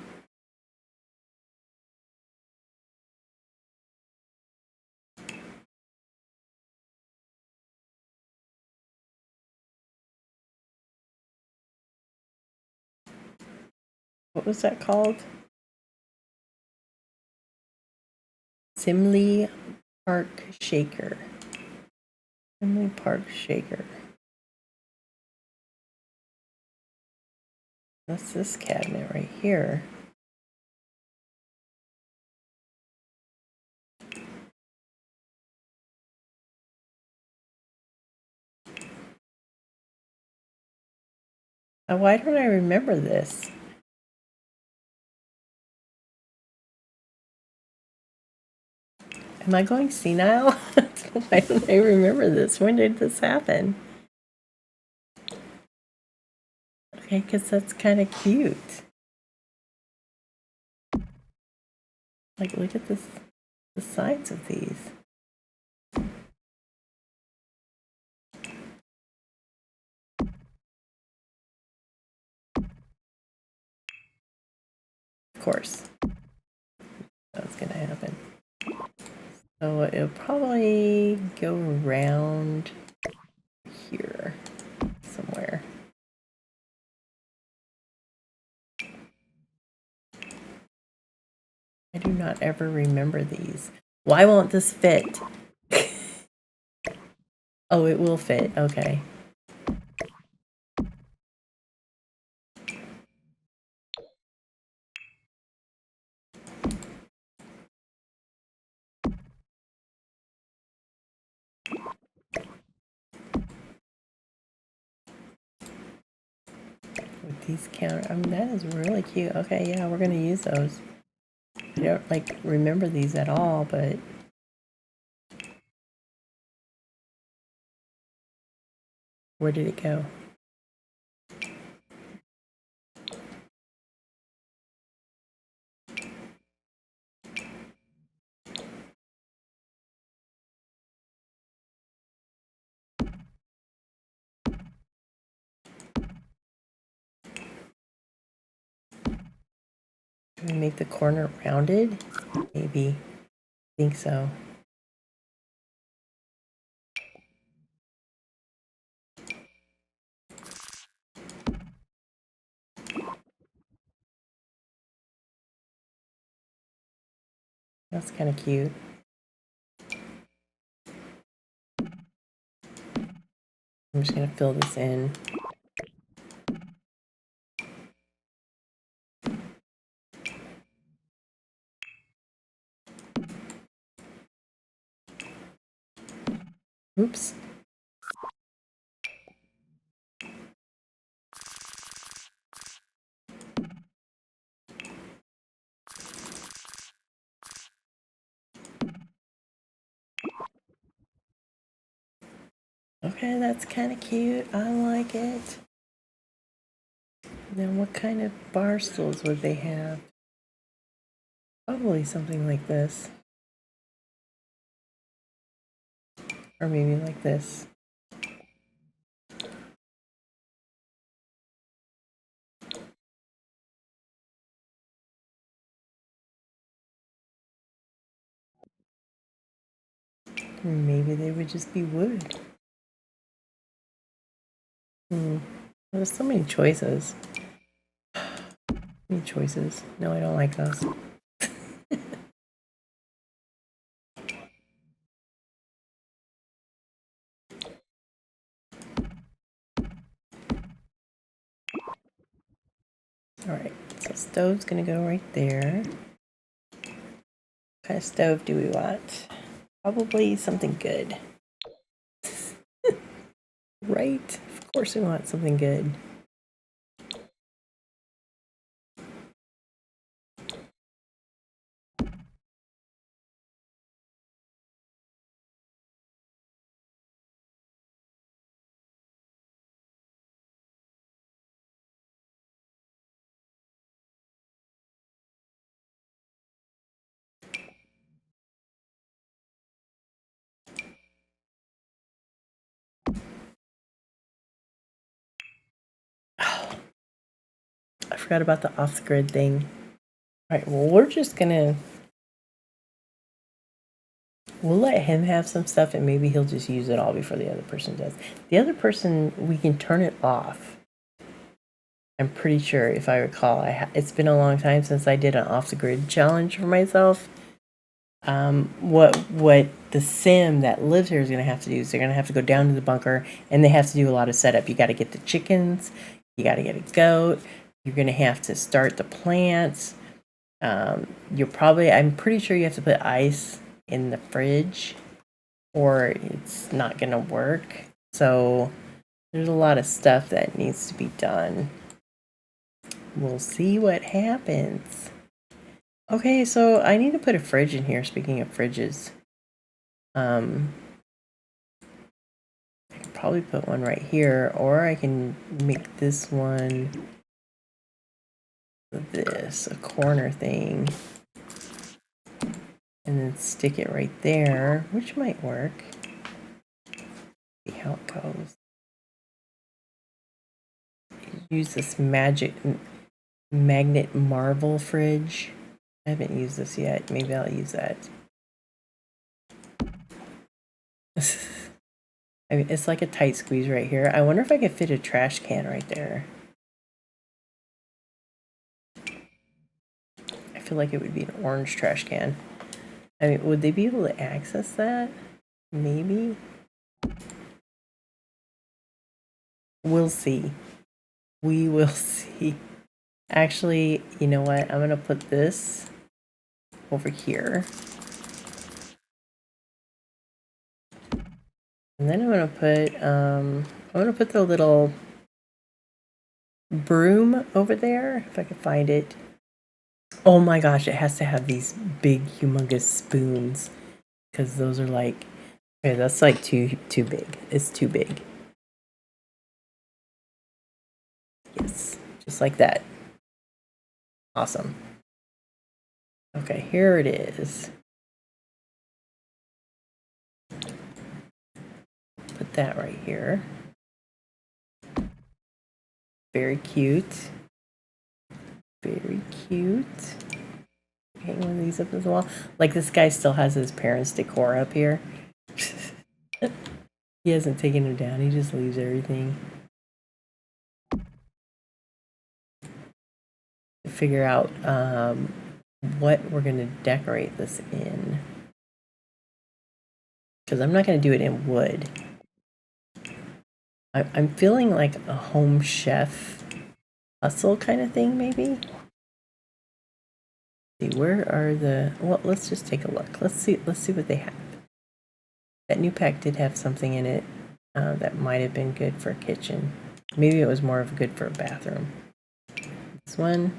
What was that called? Simley Park Shaker. Simley Park Shaker. That's this cabinet right here. Why don't I remember this? Am I going senile? Why don't I remember this? When did this happen? Okay, because that's kind of cute. Like, look at this, the sides of these. Of course, that's gonna happen. So it'll probably go around here somewhere. I do not ever remember these. Why won't this fit? Oh, it will fit. Okay. With these counter, I mean, that is really cute. Okay, yeah, we're gonna use those. I don't like remember these at all, but where did it go? Can we make the corner rounded? Maybe. I think so. That's kind of cute. I'm just gonna fill this in. Oops. Okay, that's kind of cute. I like it. Now, what kind of bar stools would they have? Probably something like this. Or maybe like this. Or maybe they would just be wood. There's so many choices. Many choices. No, I don't like those. Alright, so stove's gonna go right there. What kind of stove do we want? Probably something good. Right? Of course we want something good. I forgot about the off-the-grid thing. Alright, well, we're just gonna... We'll let him have some stuff and maybe he'll just use it all before the other person does. The other person, we can turn it off. I'm pretty sure, if I recall. It's been a long time since I did an off-the-grid challenge for myself. What the sim that lives here is going to have to do is they're going to have to go down to the bunker and they have to do a lot of setup. You got to get the chickens, you got to get a goat, you're going to have to start the plants. I'm pretty sure you have to put ice in the fridge or it's not going to work. So there's a lot of stuff that needs to be done. We'll see what happens. Okay, so I need to put a fridge in here, speaking of fridges. I could probably put one right here, or I can make this one a corner thing. And then stick it right there, which might work. See how it goes. Use this magnet marble fridge. I haven't used this yet. Maybe I'll use that. I mean, it's like a tight squeeze right here. I wonder if I could fit a trash can right there. I feel like it would be an orange trash can. I mean, would they be able to access that? Maybe. We'll see. We will see. Actually, you know what? I'm gonna put this over here. And then I'm gonna put the little broom over there, if I can find it. Oh my gosh, it has to have these big, humongous spoons. Because those are like, okay, that's like too big. It's too big. Yes, just like that. Awesome. Okay, here it is. Put that right here. Very cute. Very cute. Hang one of these up as well. Like this guy still has his parents' decor up here. He hasn't taken it down. He just leaves everything. To figure out what we're going to decorate this in. Because I'm not going to do it in wood. I'm feeling like a home chef hustle kind of thing, maybe. See, where are the... Well, let's just take a look. Let's see what they have. That new pack did have something in it that might have been good for a kitchen. Maybe it was more of good for a bathroom. This one,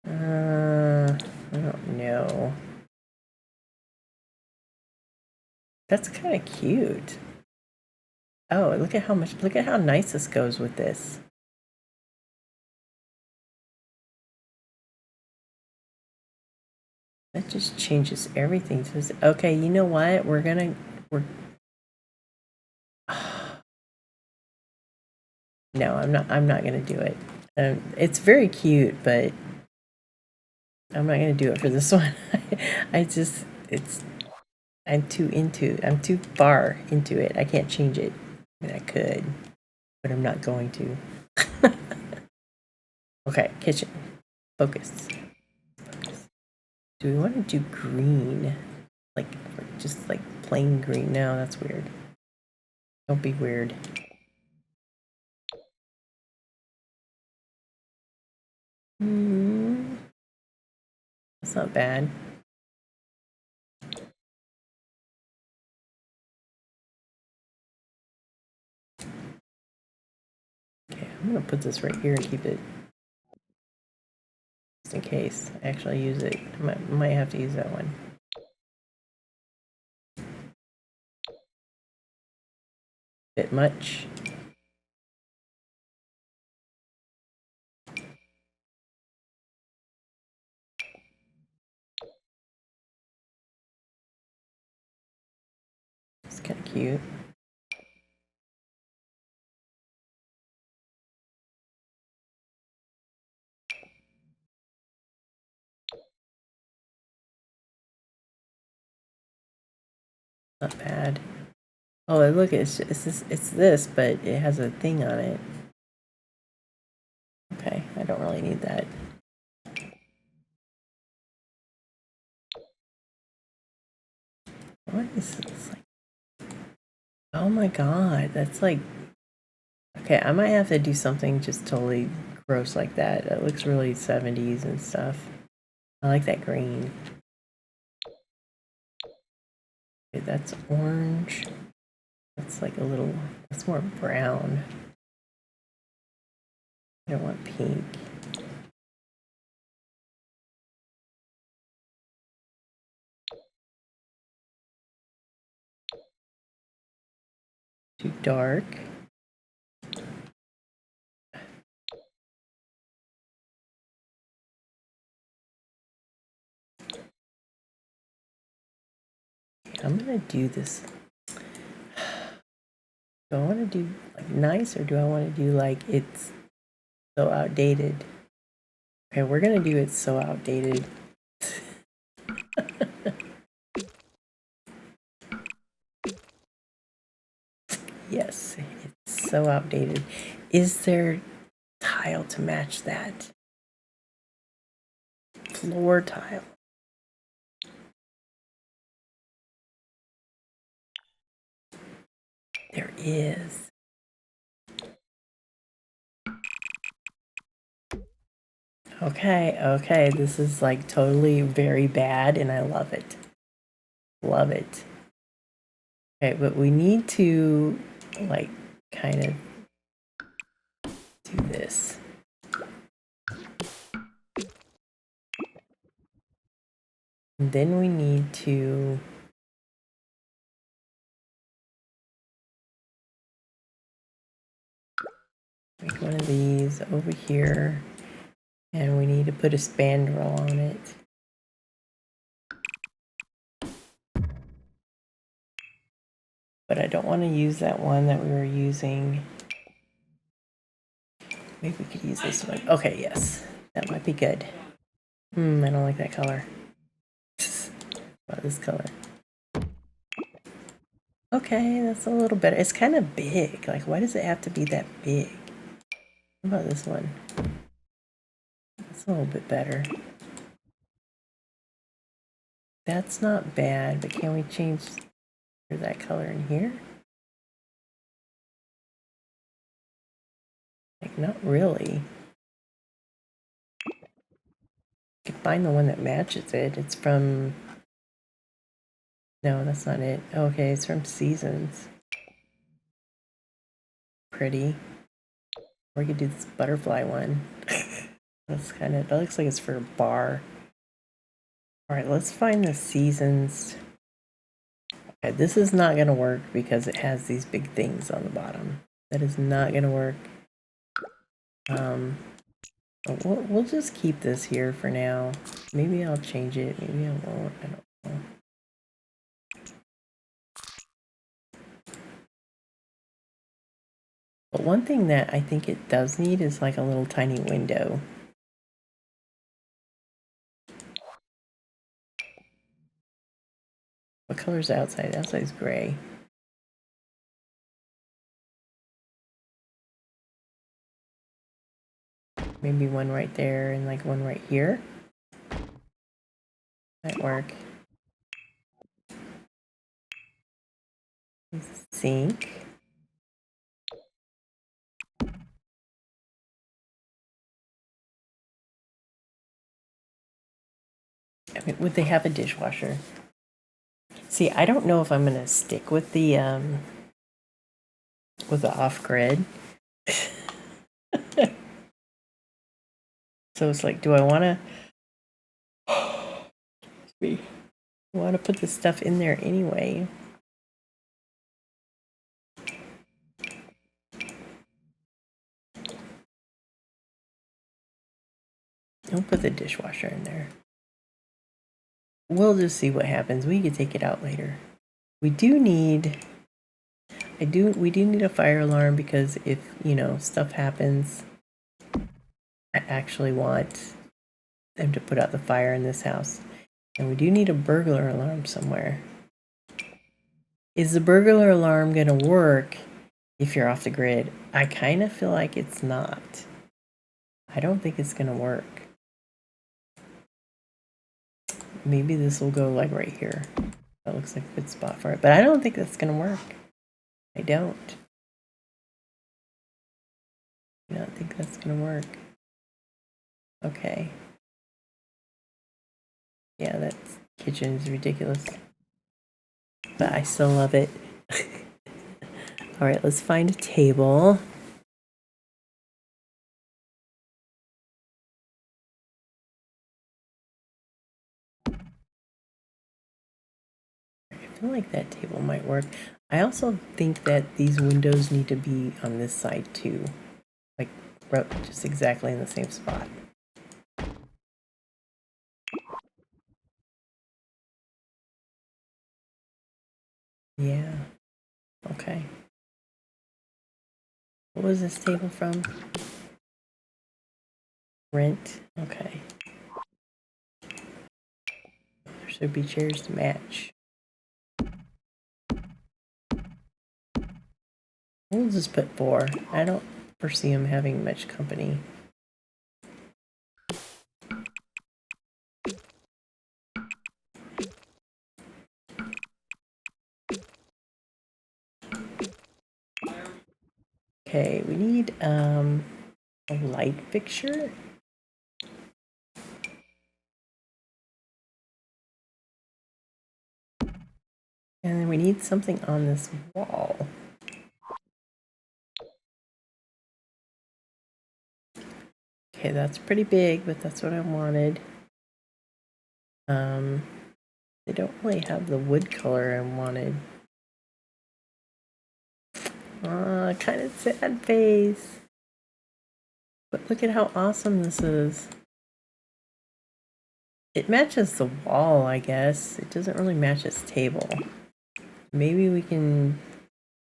I don't know. That's kind of cute. Oh, look at how nice this goes with this. That just changes everything. Okay, you know what? We're no, I'm not gonna do it. It's very cute, but I'm not gonna do it for this one. I just I'm too far into it. I can't change it. I mean, I could, but I'm not going to. Okay, kitchen. Focus. Do we want to do green? Like, just like plain green? No, that's weird. Don't be weird. That's not bad. Okay, I'm gonna put this right here and keep it just in case I actually use it. Might have to use that one. Bit much. It's kind of cute. Not bad. Oh, look, it's this, but it has a thing on it. Okay, I don't really need that. What is this? Oh my god, that's like... Okay, I might have to do something just totally gross like that. It looks really 70s and stuff. I like that green. Okay, that's orange. That's like a little... That's more brown. I don't want pink. Too dark. I'm gonna do this. Do I want to do like nice, or do I want to do like it's so outdated? Okay, we're gonna do it so outdated. Yes, it's so outdated. Is there tile to match that? Floor tile. There is. Okay, this is like totally very bad and I love it. Love it. Okay, but we need to like kind of do this. And then we need to make one of these over here, and we need to put a spandrel on it. But I don't want to use that one that we were using. Maybe we could use this one. Okay, yes. That might be good. I don't like that color. About this color. Okay, that's a little better. It's kind of big. Like, why does it have to be that big? What about this one? That's a little bit better. That's not bad, but can we change that color in here? Like, not really. I can find the one that matches it. It's from... No, that's not it. Okay, it's from Seasons. Pretty. Or we could do this butterfly one. That's kind of... That looks like it's for a bar. Alright, let's find the Seasons Okay, this is not going to work because it has these big things on the bottom. That is not going to work. We'll just keep this here for now. Maybe I'll change it. Maybe I won't. I don't know. But one thing that I think it does need is like a little tiny window. What color is the outside? The outside is gray. Maybe one right there and like one right here. Might work. Sink. I mean, would they have a dishwasher? See, I don't know if I'm gonna stick with the off-grid. So it's like, do I want to put this stuff in there anyway? Don't put the dishwasher in there. We'll just see what happens. We could take it out later. We do need a fire alarm because if, stuff happens, I actually want them to put out the fire in this house. And we do need a burglar alarm somewhere. Is the burglar alarm going to work if you're off the grid? I kind of feel like it's not. I don't think it's going to work. Maybe this will go like right here. That looks like a good spot for it. But I don't think that's going to work. I don't think that's going to work. Okay. Yeah, that kitchen is ridiculous. But I still love it. All right, let's find a table. I feel like that table might work. I also think that these windows need to be on this side too. Like, just exactly in the same spot. Yeah. Okay. What was this table from? Rent. Okay. There should be chairs to match. We'll just put 4. I don't foresee him having much company. Okay, we need a light fixture. And then we need something on this wall. Okay, that's pretty big, but that's what I wanted. They don't really have the wood color I wanted. Kind of sad face. But look at how awesome this is. It matches the wall, I guess. It doesn't really match this table. Maybe we can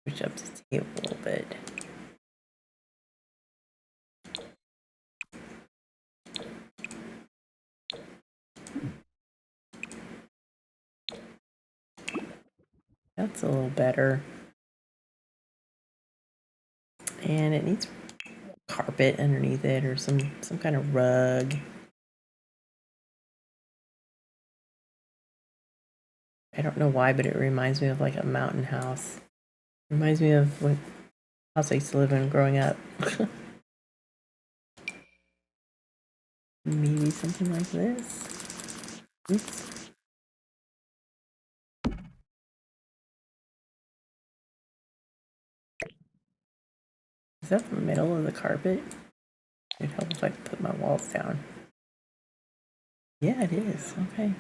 switch up the table a little bit. That's a little better. And it needs carpet underneath it or some kind of rug. I don't know why, but it reminds me of like a mountain house. Reminds me of what house I used to live in growing up. Maybe something like this. Oops. Is that the middle of the carpet? It'd help if I put my walls down. Yeah, it is. Okay.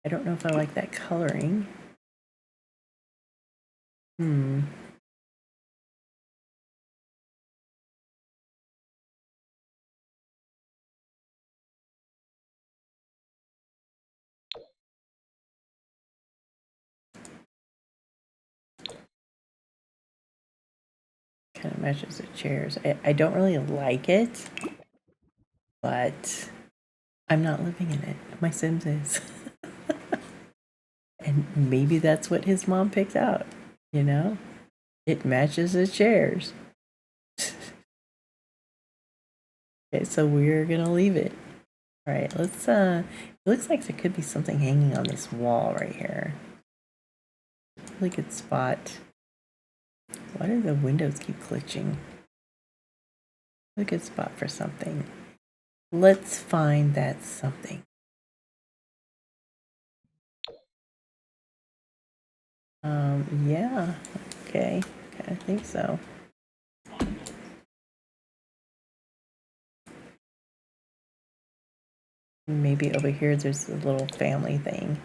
I don't know if I like that coloring. Hmm. Kind of matches the chairs. I don't really like it, but I'm not living in it. My Sims is. And maybe that's what his mom picked out, you know? It matches the chairs. Okay, so we're gonna leave it. All right, let's it looks like there could be something hanging on this wall right here. Really good spot. Why do the windows keep glitching? A good spot for something. Let's find that something. Yeah, okay, I think so. Maybe over here there's a little family thing.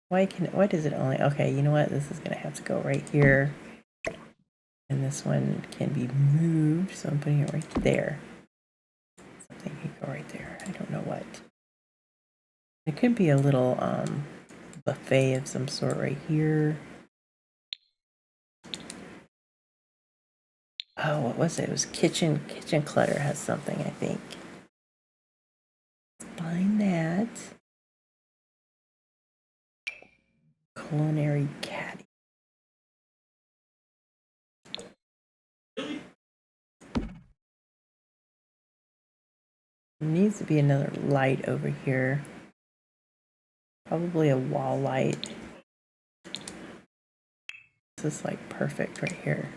Why does it only, okay, you know what? This is gonna have to go right here. And this one can be moved, so I'm putting it right there. Something can go right there. I don't know what. It could be a little buffet of some sort right here. Oh, what was it? It was kitchen clutter has something, I think. Let's find that. Culinary caddy. There needs to be another light over here. Probably a wall light. This is like perfect right here.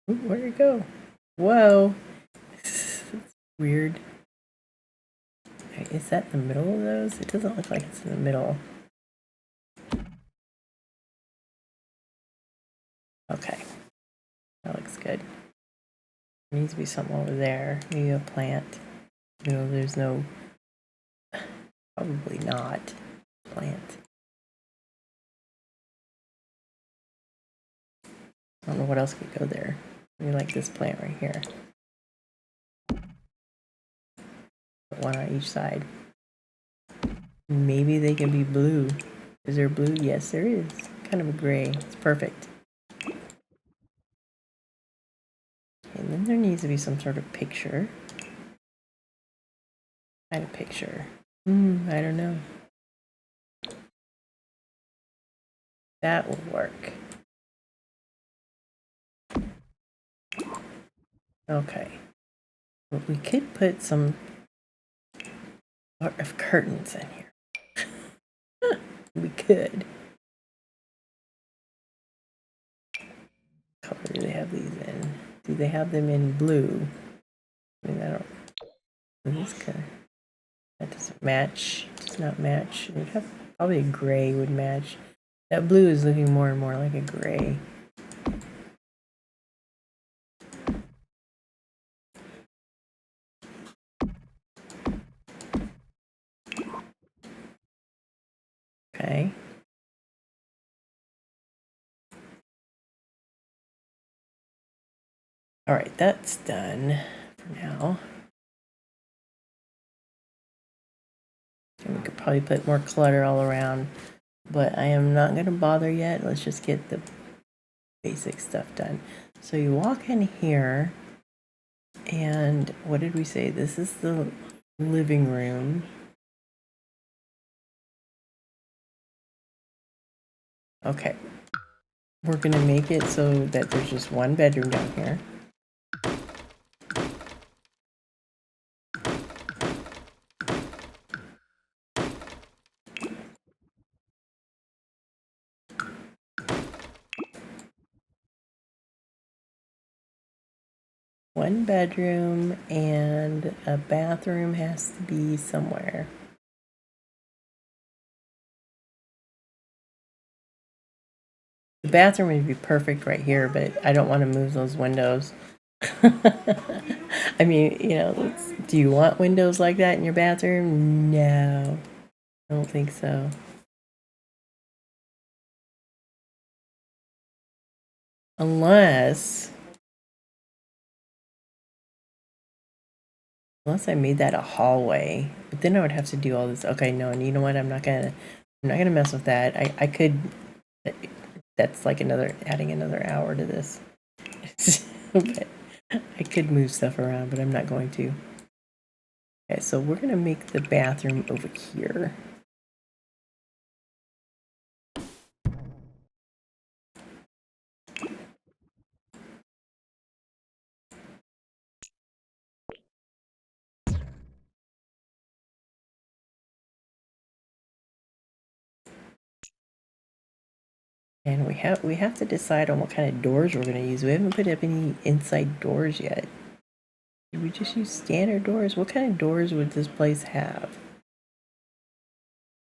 Ooh, where'd it go? Whoa. Weird. Is that in the middle of those? It doesn't look like it's in the middle. Okay. That looks good. There needs to be something over there. Maybe a plant. No, there's no... Probably not. Plant. I don't know what else could go there. Maybe like this plant right here. Put one on each side. Maybe they can be blue. Is there blue? Yes, there is. Kind of a gray. It's perfect. And then there needs to be some sort of picture. Kind of picture. I don't know. That will work. Okay. But we could put some sort of curtains in here. We could. What color do they have these in? Do they have them in blue? I mean, I don't. This kind that doesn't match. Does not match. It would have probably a gray would match. That blue is looking more and more like a gray. Okay. All right, that's done for now. And we could probably put more clutter all around, but I am not going to bother yet. Let's just get the basic stuff done. So you walk in here, and what did we say? This is the living room. Okay. We're going to make it so that there's just one bedroom down here. One bedroom, and a bathroom has to be somewhere. The bathroom would be perfect right here, but I don't want to move those windows. I mean, you know, do you want windows like that in your bathroom? No, I don't think so. Unless I made that a hallway, but then I would have to do all this. Okay, no, and you know what? I'm not gonna mess with that. I could. That's like adding another hour to this. Okay, I could move stuff around, but I'm not going to. Okay, so we're gonna make the bathroom over here. And we have to decide on what kind of doors we're going to use. We haven't put up any inside doors yet. Did we just use standard doors? What kind of doors would this place have?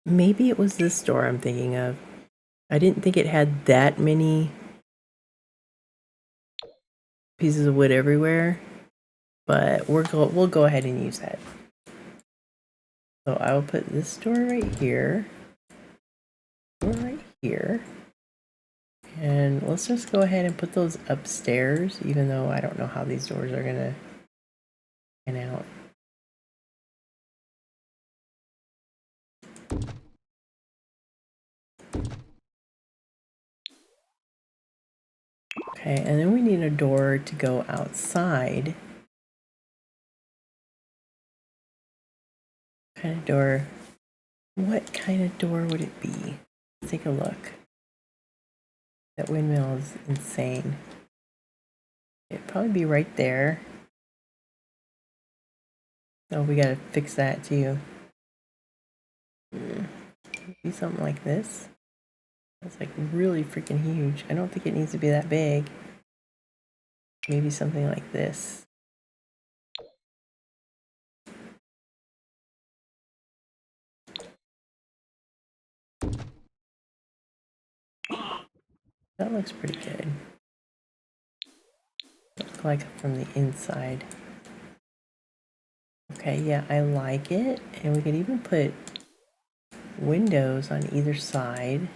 Maybe it was this door I'm thinking of. I didn't think it had that many pieces of wood everywhere, but we'll go ahead and use that. So I will put this door right here, door right here, and let's just go ahead and put those upstairs, even though I don't know how these doors are gonna pan out. Okay, and then we need a door to go outside. What kind of door? What kind of door would it be? Let's take a look. That windmill is insane. It'd probably be right there. Oh, we gotta fix that too. Maybe something like this. That's like really freaking huge. I don't think it needs to be that big. Maybe something like this. That looks pretty good. Look like from the inside. Okay, yeah, I like it. And we could even put windows on either side.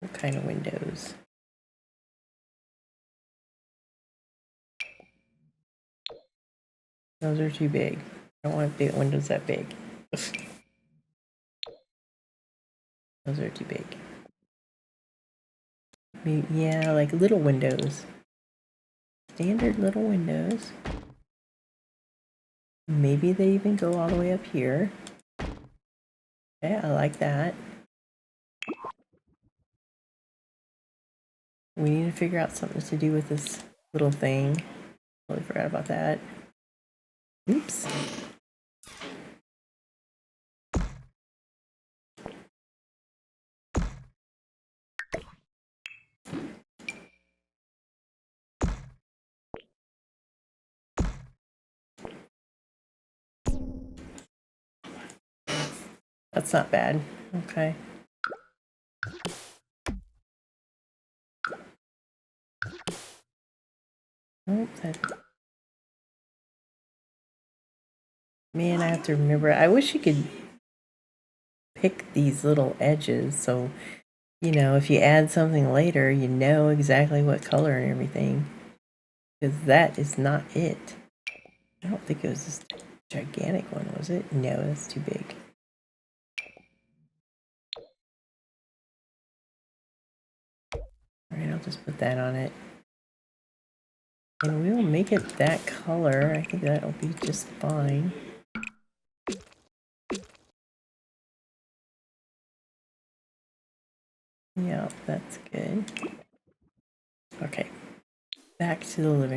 What kind of windows? Those are too big. I don't want big windows that big. Those are too big. Maybe, yeah, like little windows. Standard little windows. Maybe they even go all the way up here. Okay, I like that. We need to figure out something to do with this little thing. Totally forgot about that. Oops. That's not bad. Okay. Oh, man, I have to remember. I wish you could pick these little edges so, you know, if you add something later, you know exactly what color and everything. Because that is not it. I don't think it was this gigantic one, was it? No, that's too big. Alright, I'll just put that on it. And we'll make it that color. I think that'll be just fine. Yeah, that's good. Okay, back to the living